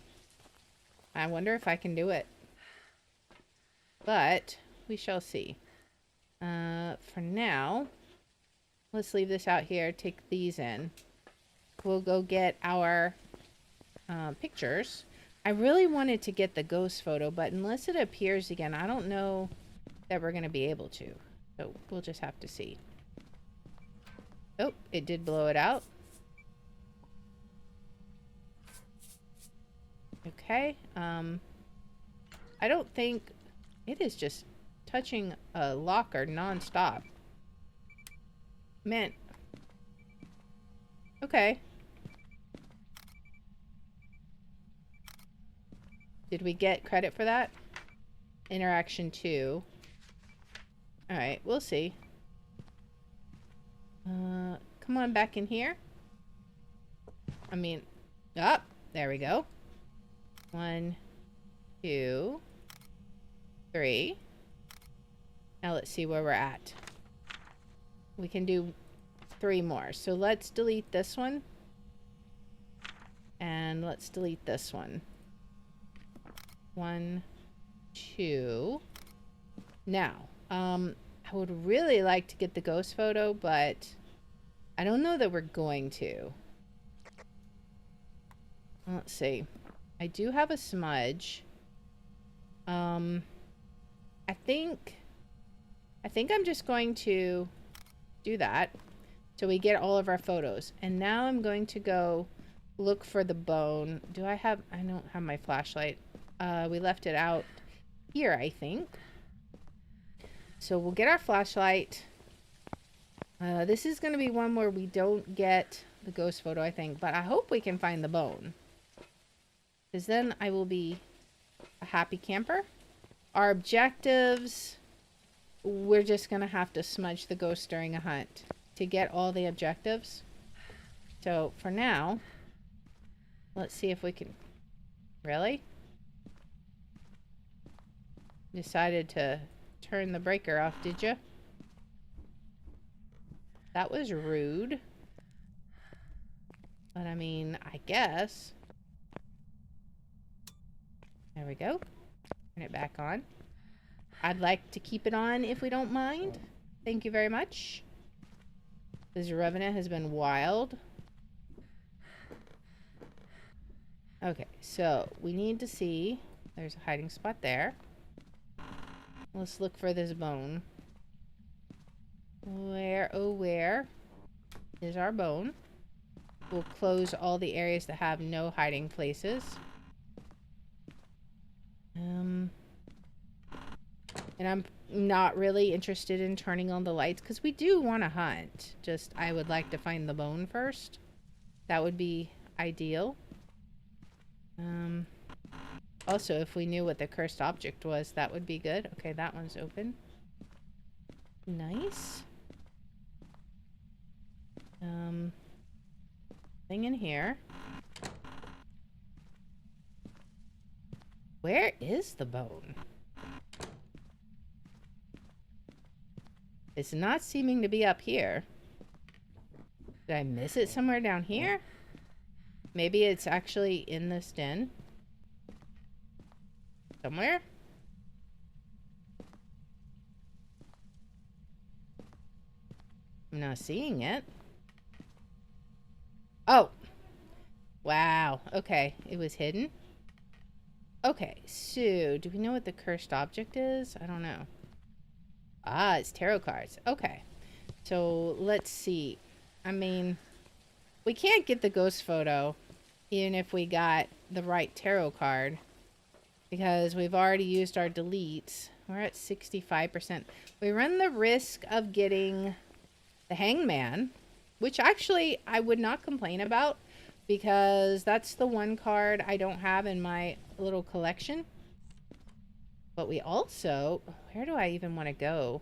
I wonder if I can do it. But we shall see. For now, let's leave this out here. Take these in. We'll go get our pictures. I really wanted to get the ghost photo, but unless it appears again, I don't know that we're going to be able to. So we'll just have to see. Oh, it did blow it out. Okay. I don't think it is just touching a locker non-stop. Man. Okay. Did we get credit for that? Interaction 2. Alright, we'll see. Come on back in here. I mean, up. There we go. 1, 2, 3. Now let's see where we're at. We can do 3 more. So let's delete this one. And let's delete this one. 1, 2. Now, I would really like to get the ghost photo, but I don't know that we're going to. Let's see. I do have a smudge. I think I'm just going to do that so we get all of our photos. And now I'm going to go look for the bone. I don't have my flashlight. We left it out here, I think. So we'll get our flashlight. This is going to be one where we don't get the ghost photo, I think. But I hope we can find the bone. Because then I will be a happy camper. Our objectives, we're just going to have to smudge the ghost during a hunt to get all the objectives. So for now, let's see if we can... Really? Decided to turn the breaker off, did you? That was rude. But I mean, I guess. There we go. Turn it back on. I'd like to keep it on if we don't mind. Thank you very much. This revenant has been wild. Okay, so we need to see. There's a hiding spot there. Let's look for this bone. Where, oh where is our bone? We'll close all the areas that have no hiding places. And I'm not really interested in turning on the lights because we do want to hunt. Just, I would like to find the bone first. That would be ideal. Also, if we knew what the cursed object was, that would be good. Okay, that one's open. Nice. Thing in here. Where is the bone? It's not seeming to be up here. Did I miss it somewhere down here? Maybe it's actually in this den. Somewhere? I'm not seeing it. Oh. Wow. Okay. It was hidden. Okay. So, do we know what the cursed object is? I don't know. Ah, it's tarot cards. Okay. So, let's see. I mean, we can't get the ghost photo even if we got the right tarot card because we've already used our deletes. We're at 65%. We run the risk of getting the Hangman, which actually I would not complain about because that's the one card I don't have in my little collection. But we also, where do I even want to go?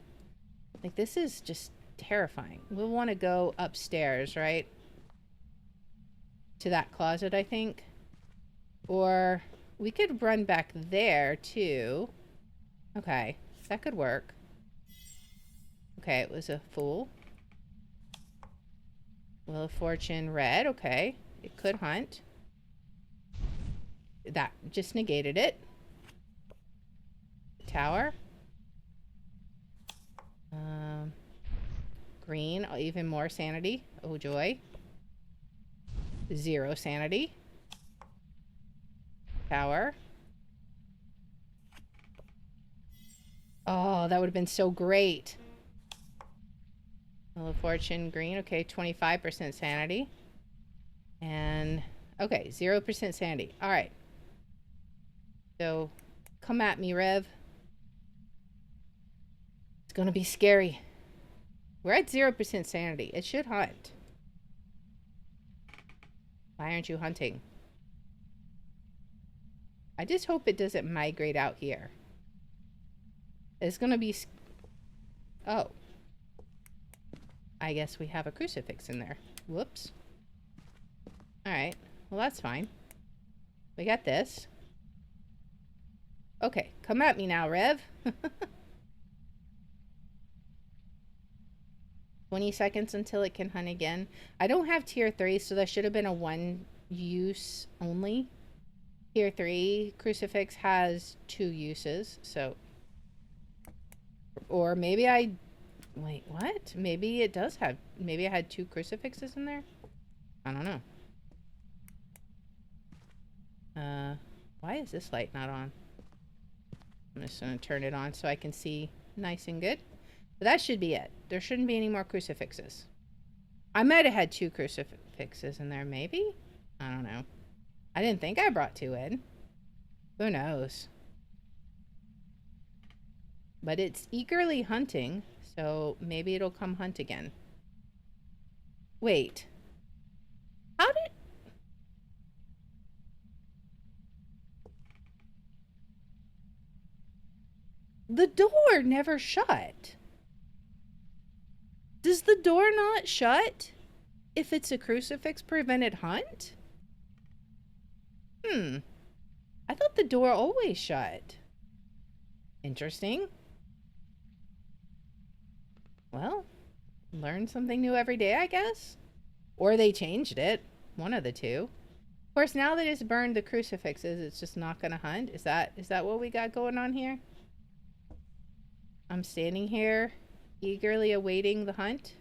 Like, this is just terrifying. We'll want to go upstairs, right? To that closet, I think. Or we could run back there, too. Okay, that could work. Okay, it was a fool. Wheel of Fortune, red. Okay, it could hunt. That just negated it. Tower. Green, even more sanity. Oh, joy. 0 sanity. Tower. Oh, that would have been so great. Wheel of Fortune, green. Okay, 25% sanity. And, okay, 0% sanity. All right. So, come at me, Rev. It's going to be scary. We're at 0% sanity. It should hunt. Why aren't you hunting? I just hope it doesn't migrate out here. It's going to be... Oh. I guess we have a crucifix in there. Whoops. Alright. Well, that's fine. We got this. Okay. Come at me now, Rev. 20 seconds until it can hunt again. I don't have tier 3, so that should have been a 1 use only. Tier 3 crucifix has 2 uses, so... Or maybe I... Wait, what? Maybe it does have... Maybe I had 2 crucifixes in there? I don't know. Why is this light not on? I'm just going to turn it on so I can see nice and good. But that should be it. There shouldn't be any more crucifixes. I might have had 2 crucifixes in there, maybe? I don't know. I didn't think I brought 2 in. Who knows? But it's eagerly hunting, so maybe it'll come hunt again. Wait. How did... The door never shut. Does the door not shut if it's a crucifix prevented hunt? I thought the door always shut. Interesting. Well, learn something new every day, I guess. Or they changed it. One of the two. Of course, now that it's burned the crucifixes, it's just not going to hunt. Is that what we got going on here? I'm standing here, eagerly awaiting the hunt.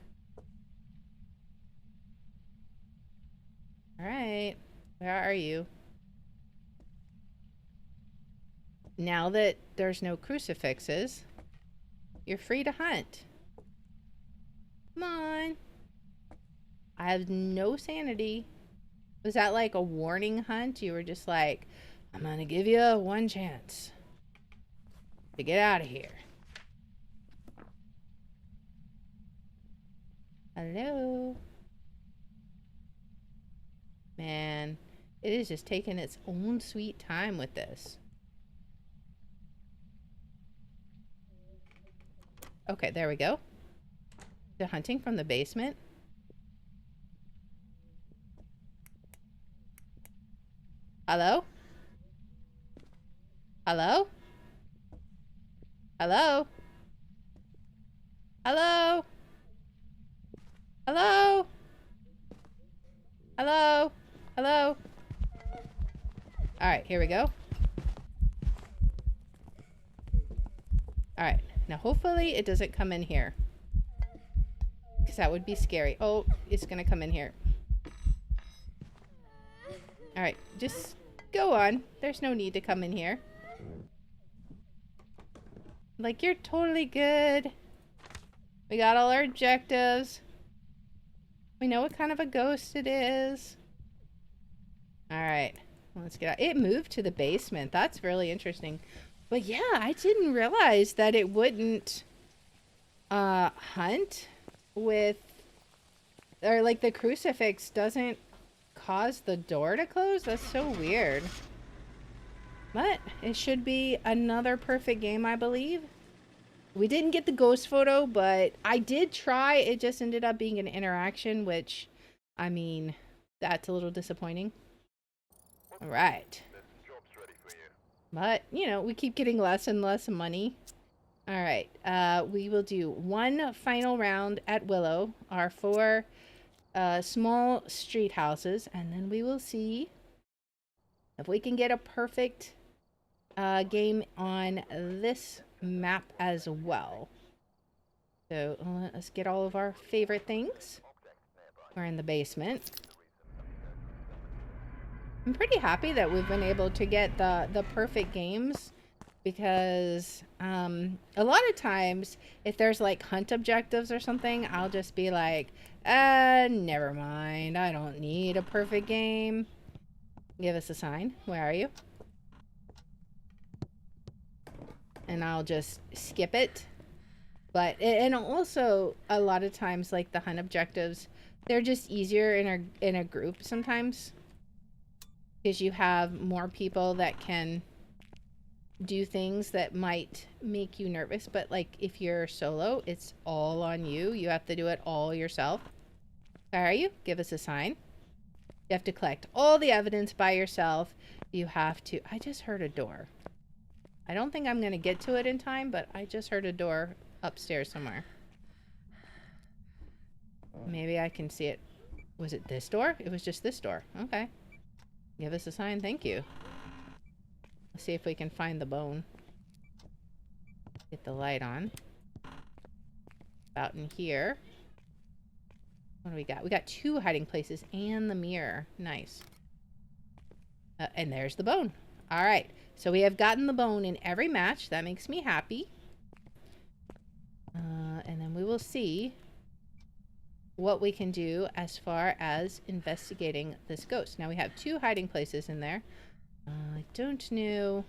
Alright. Where are you? Now that there's no crucifixes, you're free to hunt. Come on. I have no sanity. Was that like a warning hunt? You were just like, I'm gonna give you 1 chance to get out of here. Hello? Man, it is just taking its own sweet time with this. Okay, there we go. They're hunting from the basement. Hello? Hello? Hello? Hello? Hello? Hello? Hello? Alright, here we go. Alright, now hopefully it doesn't come in here. Because that would be scary. Oh, it's gonna come in here. Alright, just go on. There's no need to come in here. Like, you're totally good. We got all our objectives. We know what kind of a ghost it is. Alright, let's get out. It moved to the basement. That's really interesting. But yeah, I didn't realize that it wouldn't hunt with, or like the crucifix doesn't cause the door to close. That's so weird. But it should be another perfect game, I believe. We didn't get the ghost photo, but I did try. It just ended up being an interaction, which, I mean, that's a little disappointing. All right. But, you know, we keep getting less and less money. All right. We will do one final round at Willow, our 4 small street houses, and then we will see if we can get a perfect game on this map as well. So let's get all of our favorite things. We're in the basement. I'm pretty happy that we've been able to get the perfect games, because a lot of times if there's like hunt objectives or something, I'll just be like, never mind, I don't need a perfect game. Give us a sign. Where are you? And I'll just skip it. But, and also a lot of times, like the hunt objectives, they're just easier in a group sometimes, because you have more people that can do things that might make you nervous. But like if you're solo, it's all on you. You have to do it all yourself. Where are you? Give us a sign. You have to collect all the evidence by yourself. You have to... I just heard a door. I don't think I'm going to get to it in time, but I just heard a door upstairs somewhere. Maybe I can see it. Was it this door? It was just this door. Okay. Give us a sign. Thank you. Let's see if we can find the bone. Get the light on. About in here. What do we got? We got 2 hiding places and the mirror. Nice. And there's the bone. All right. So we have gotten the bone in every match. That makes me happy. And then we will see what we can do as far as investigating this ghost. Now we have 2 hiding places in there. I don't know.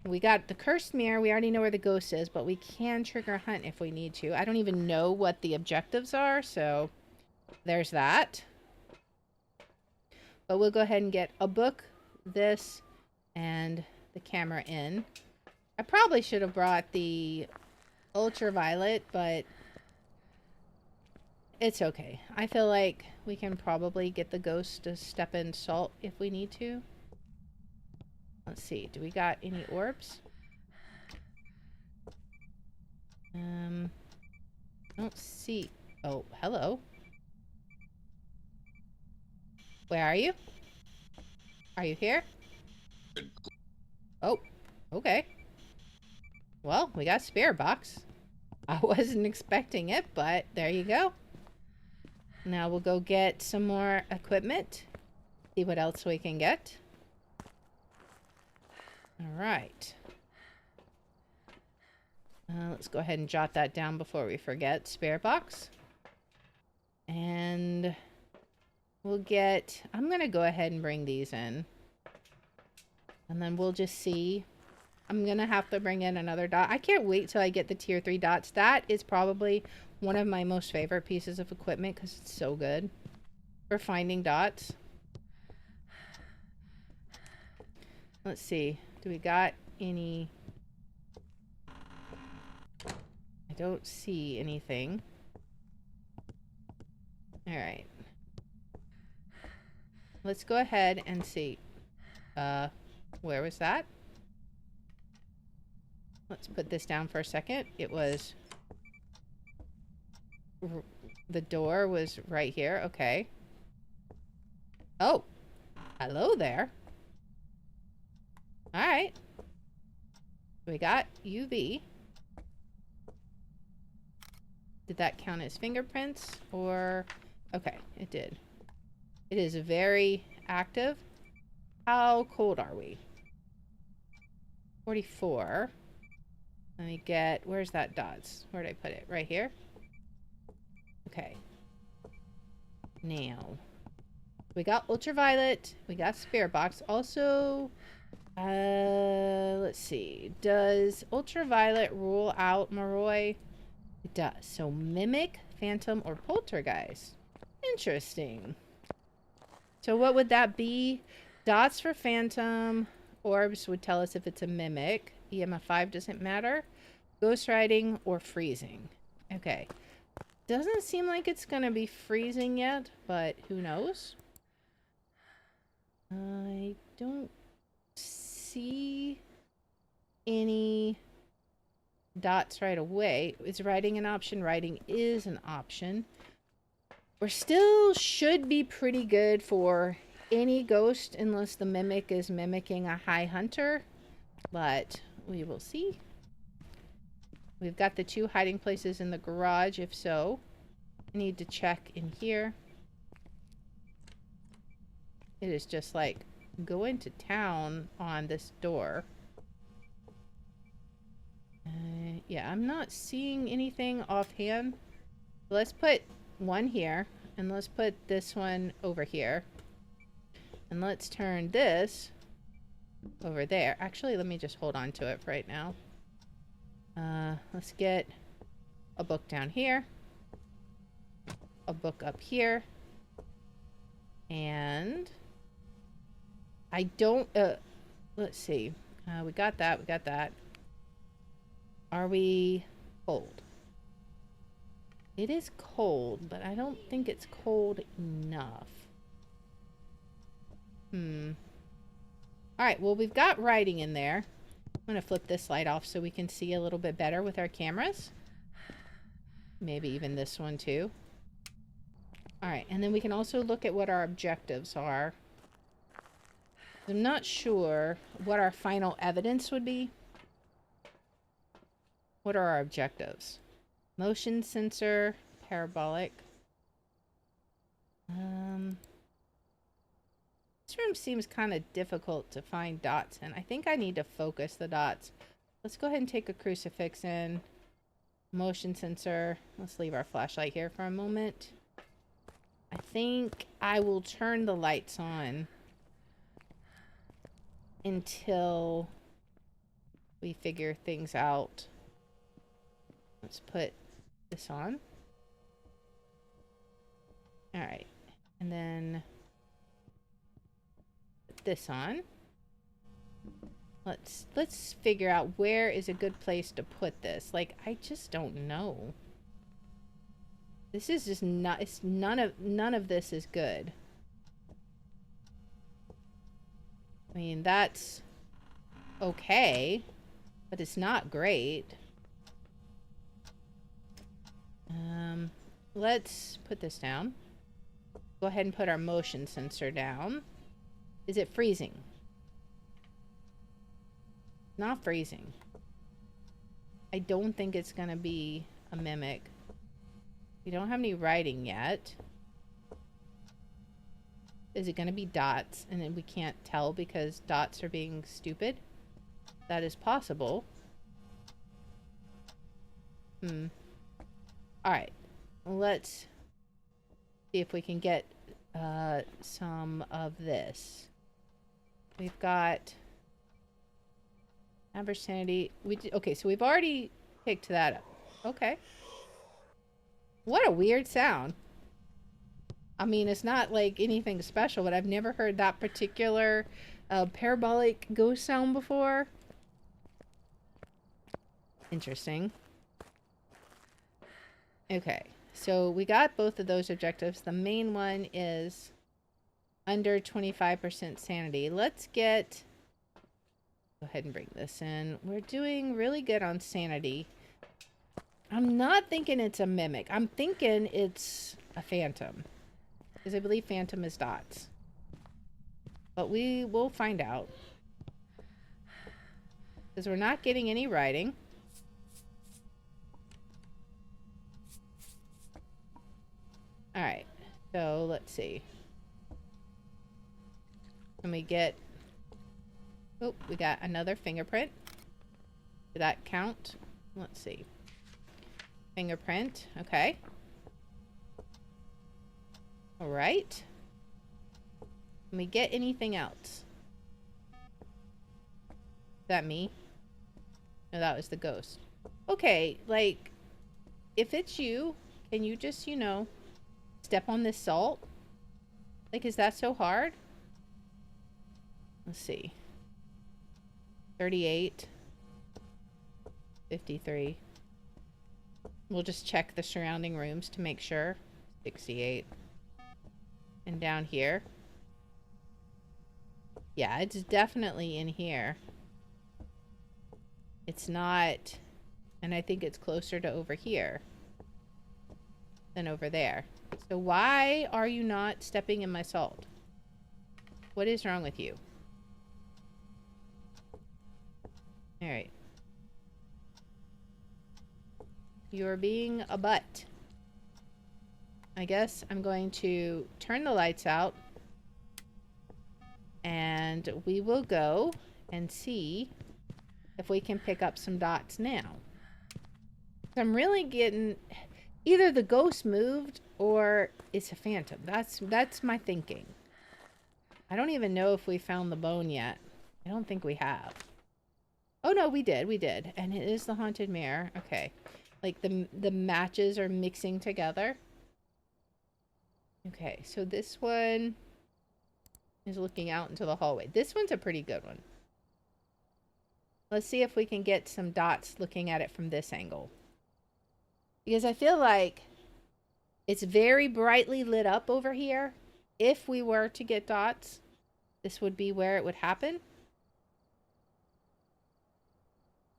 We got the cursed mirror. We already know where the ghost is, but we can trigger a hunt if we need to. I don't even know what the objectives are, so there's that. But we'll go ahead and get a book, this, and the camera in. I probably should have brought the ultraviolet, but it's okay. I feel like we can probably get the ghost to step in salt if we need to. Let's see. Do we got any orbs? Don't see. Oh, hello. Where are you? Are you here? Oh, okay. Well, we got a spare box. I wasn't expecting it, but there you go. Now we'll go get some more equipment. See what else we can get. All right. Let's go ahead and jot that down before we forget. Spare box. And we'll get... I'm going to go ahead and bring these in. And then we'll just see. I'm going to have to bring in another dot. I can't wait till I get the tier 3 dots. That is probably one of my most favorite pieces of equipment because it's so good for finding dots. Let's see. Do we got any... I don't see anything. All right. Let's go ahead and see. Where was that? Let's put this down for a second. It was... the door was right here. Okay. Oh. Hello there. Alright. We got UV. Did that count as fingerprints? Or... okay, it did. It is very active. How cold are we? 44. Let me get, where's that dots? Where did I put it? Right here? Okay. Now, we got ultraviolet. We got spirit box. Also, let's see. Does ultraviolet rule out Moroi? It does. So mimic, phantom, or poltergeist. Interesting. So what would that be? Dots for phantom. Orbs would tell us if it's a mimic. EMF 5 doesn't matter. Ghost riding or freezing. Okay. Doesn't seem like it's gonna be freezing yet, but who knows? I don't see any dots right away. Is writing an option? Writing is an option. We're still should be pretty good for any ghost unless the mimic is mimicking a high hunter, but we will see. We've got the 2 hiding places in the garage. If so, I need to check in here. It is just like going to town on this door. Yeah, I'm not seeing anything offhand. Let's put one here, and let's put this one over here. And let's turn this over there. Actually, let me just hold on to it for right now. Let's get a book down here. A book up here. And I don't, let's see. We got that, we got that. Are we cold? It is cold, but I don't think it's cold enough. Alright, well, we've got writing in there. I'm going to flip this light off so we can see a little bit better with our cameras. Maybe even this one, too. Alright, and then we can also look at what our objectives are. I'm not sure what our final evidence would be. What are our objectives? Motion sensor, parabolic. This room seems kind of difficult to find dots in. I think I need to focus the dots. Let's go ahead and take a crucifix in. Motion sensor. Let's leave our flashlight here for a moment. I think I will turn the lights on until we figure things out. Let's put this on. Alright. And then put this on. Let's figure out where is a good place to put this. Like, I just don't know. This is just not, it's none of this is good. I mean, that's okay, but it's not great. Let's put this down. Go ahead and put our motion sensor down. Is it freezing? Not freezing. I don't think it's gonna be a mimic. We don't have any writing yet. Is it gonna be dots and then we can't tell because dots are being stupid? That is possible. Alright. Let's see if we can get some of this. We've got average sanity. Okay, so we've already picked that up. Okay. What a weird sound. I mean, it's not like anything special, but I've never heard that particular parabolic ghost sound before. Interesting. Okay, so we got both of those objectives. The main one is under 25% sanity. Let's get... Go ahead and bring this in. We're doing really good on sanity. I'm not thinking it's a mimic. I'm thinking it's a phantom. Because I believe phantom is dots. But we will find out. Because we're not getting any writing. Alright. So, let's see. Can we get Oh, we got another fingerprint. Did that count? Let's see. Fingerprint. Okay. All right. Can we get anything else? Is that me? No, that was the ghost. Okay, like, if it's you, can you just, you know, step on this salt? Like, is that so hard? Let's see. 38. 53. We'll just check the surrounding rooms to make sure. 68. And down here. Yeah, it's definitely in here. It's not... And I think it's closer to over here than over there. So why are you not stepping in my salt? What is wrong with you? Alright. You're being a butt. I guess I'm going to turn the lights out. And we will go and see if we can pick up some dots now. I'm really getting... Either the ghost moved or it's a phantom. That's my thinking. I don't even know if we found the bone yet. I don't think we have. Oh no, we did. And it is the haunted mirror. Okay. Like the matches are mixing together. Okay, so this one is looking out into the hallway. This one's a pretty good one. Let's see if we can get some dots looking at it from this angle. Because I feel like it's very brightly lit up over here. If we were to get dots, this would be where it would happen.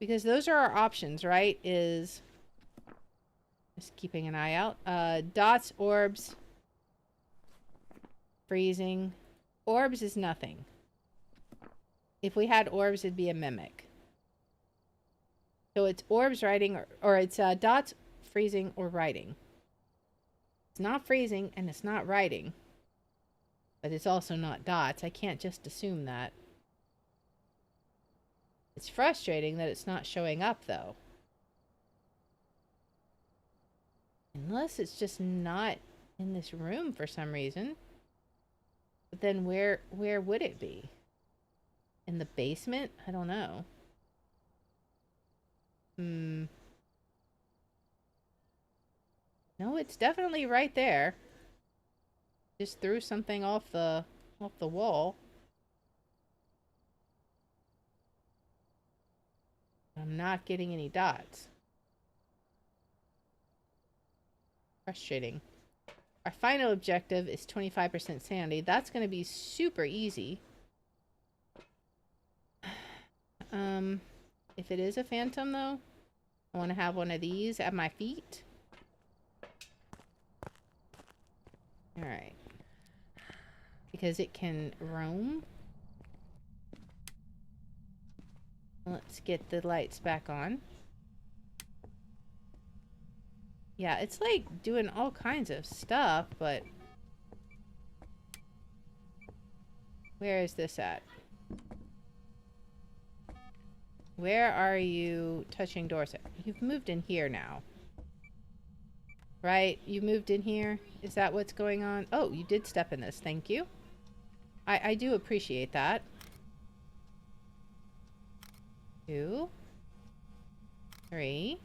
Because those are our options, right? Is just keeping an eye out. Dots, orbs, freezing. Orbs is nothing. If we had orbs, it'd be a mimic. So it's orbs, writing, or it's dots, freezing, or writing. It's not freezing, and it's not writing. But it's also not dots. I can't just assume that. It's frustrating that it's not showing up, though. Unless it's just not in this room for some reason. But then where would it be? In the basement? I don't know. No, it's definitely right there. Just threw something off the wall. I'm not getting any dots. Frustrating. Our final objective is 25% sanity. That's going to be super easy. If it is a phantom, though, I want to have one of these at my feet. Alright. Because it can roam. Let's get the lights back on. Yeah, it's like doing all kinds of stuff, but... Where is this at? Where are you touching doors at? You've moved in here now. Right? You moved in here? Is that what's going on? Oh, you did step in this. Thank you. I do appreciate that. 2, 3,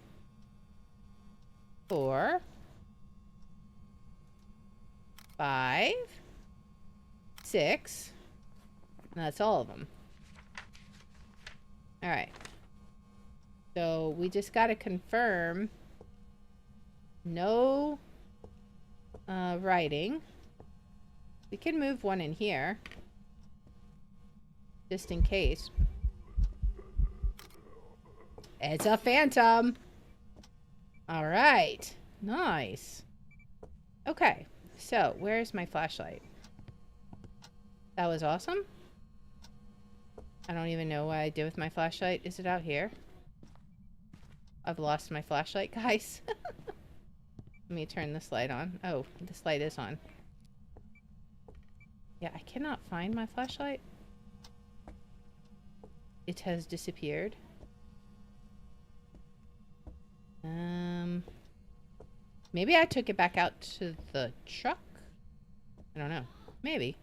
4, 5, 6. And that's all of them. Alright. So we just got to confirm no writing. We can move one in here. Just in case. It's a phantom. Alright. Nice. Okay. So, where's my flashlight? That was awesome. I don't even know what I did with my flashlight. Is it out here? I've lost my flashlight, guys. Let me turn this light on. Oh, this light is on. Yeah, I cannot find my flashlight. it has disappeared. Maybe I took it back out to the truck? I don't know. Maybe.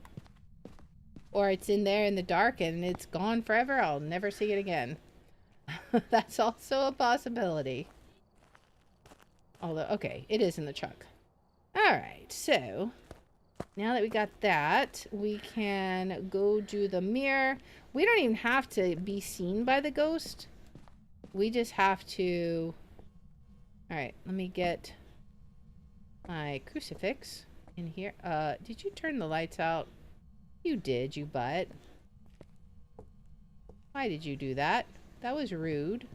Or it's in there in the dark and it's gone forever. I'll never see it again. That's also a possibility. Although, okay, it is in the truck. Alright, so now that we got that, we can go do the mirror. We don't even have to be seen by the ghost. We just have to... Alright, let me get my crucifix in here. Did you turn the lights out? You did, you butt. Why did you do that? That was rude.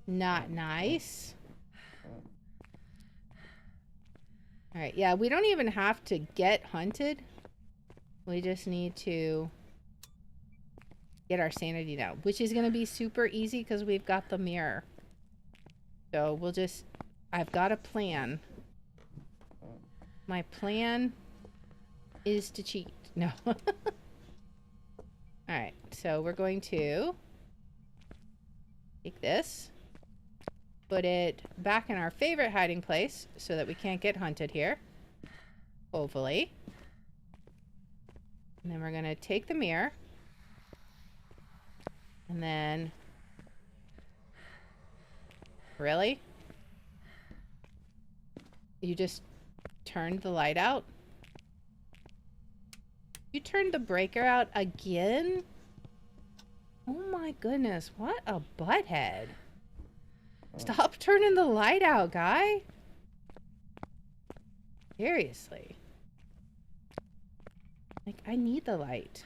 Not nice. Alright, yeah, we don't even have to get hunted. We just need to get our sanity down, which is going to be super easy because we've got the mirror. So we'll just... I've got a plan. My plan is to cheat. No. Alright, so we're going to take this, put it back in our favorite hiding place so that we can't get hunted here. Hopefully. And then we're going to take the mirror. And then... Really? You just turned the light out? You turned the breaker out again? Oh my goodness, what a butthead. Stop turning the light out, guy. Seriously. Like, I need the light.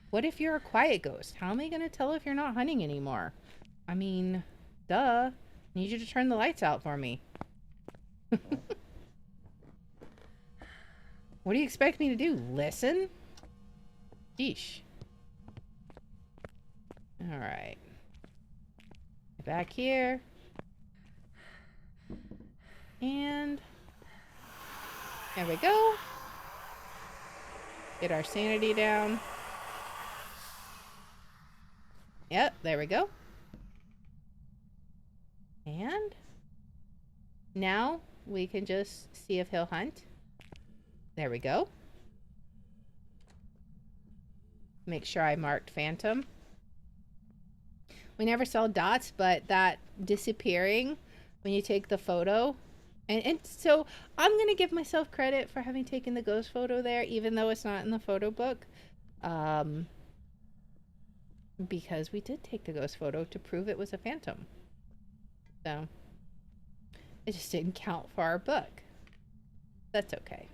What if you're a quiet ghost? How am I gonna tell if you're not hunting anymore? I mean, duh. I need you to turn the lights out for me. What do you expect me to do? Listen? Sheesh. Alright. Back here. And there we go. Get our sanity down. Yep, there we go. And now we can just see if he'll hunt. There we go. Make sure I marked phantom. We never saw dots, but that disappearing when you take the photo. And so I'm going to give myself credit for having taken the ghost photo there, even though it's not in the photo book. Because we did take the ghost photo to prove it was a phantom. So it just didn't count for our book. That's okay.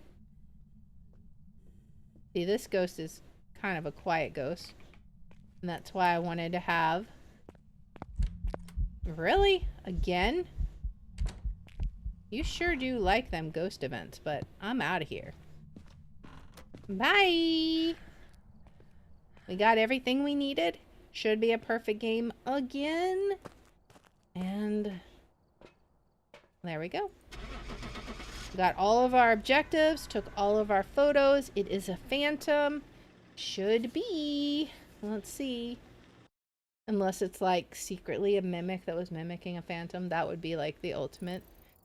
See, this ghost is kind of a quiet ghost. And that's why I wanted to have... Really? Again? You sure do like them ghost events, but I'm out of here. Bye! We got everything we needed. Should be a perfect game again. And there we go. Got all of our objectives, took all of our photos. It is a phantom. Should be. Let's see. Unless it's like secretly a mimic that was mimicking a phantom. That would be like the ultimate.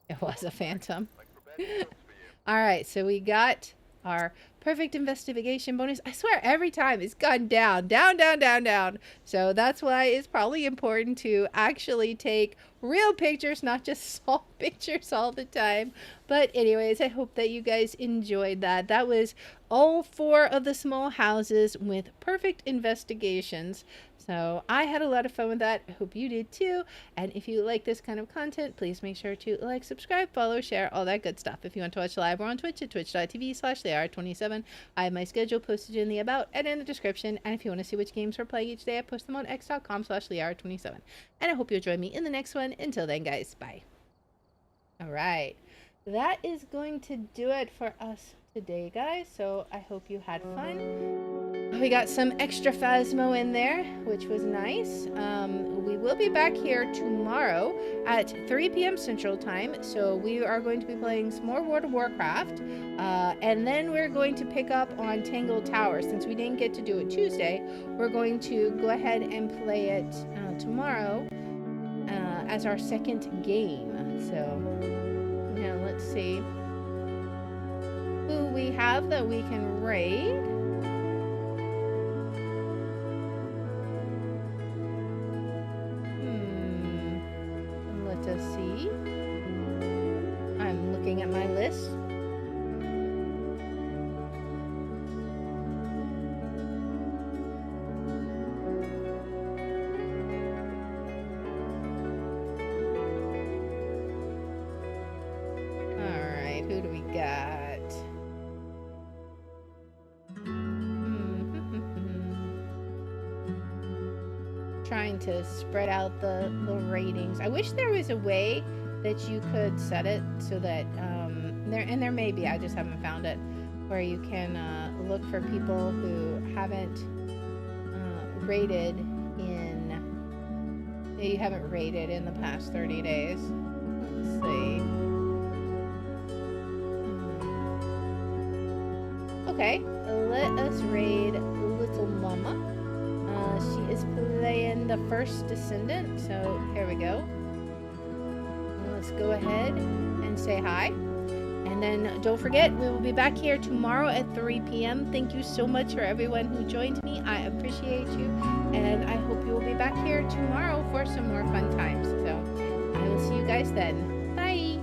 It was a phantom. Alright, so we got our perfect investigation bonus. I swear every time it's gone down, down, down, down, down. So that's why it's probably important to actually take real pictures, not just small pictures all the time. But anyways, I hope that you guys enjoyed that. That was all 4 of the small houses with perfect investigations. So I had a lot of fun with that. I hope you did too. And if you like this kind of content, please make sure to like, subscribe, follow, share, all that good stuff. If you want to watch live, we're on Twitch at twitch.tv/thehour27. I have my schedule posted in the about and in the description. And if you want to see which games we're playing each day, I post them on x.com/thehour27. And I hope you'll join me in the next one. Until then, guys, bye. All right. That is going to do it for us today, guys. So I hope you had fun. We got some extra Phasmo in there, which was nice. We will be back here tomorrow at 3 p.m. Central Time. So we are going to be playing some more World of Warcraft. And then we're going to pick up on Tangled Tower. Since we didn't get to do it Tuesday, we're going to go ahead and play it tomorrow as our second game. So, now let's see who we have that we can raid. Let us see. I'm looking at my list. Alright, who do we got? Trying to spread out the ratings. I wish there was a way that you could set it so that there may be, I just haven't found it, where you can look for people who haven't rated in the past 30 days. Let's see. Okay, let us raid Little Mama. She is playing the First Descendant, so here we go. Let's go ahead and say hi. And then don't forget, we will be back here tomorrow at 3 p.m. Thank you so much for everyone who joined me. I appreciate you, and I hope you will be back here tomorrow for some more fun times. So I will see you guys then. Bye!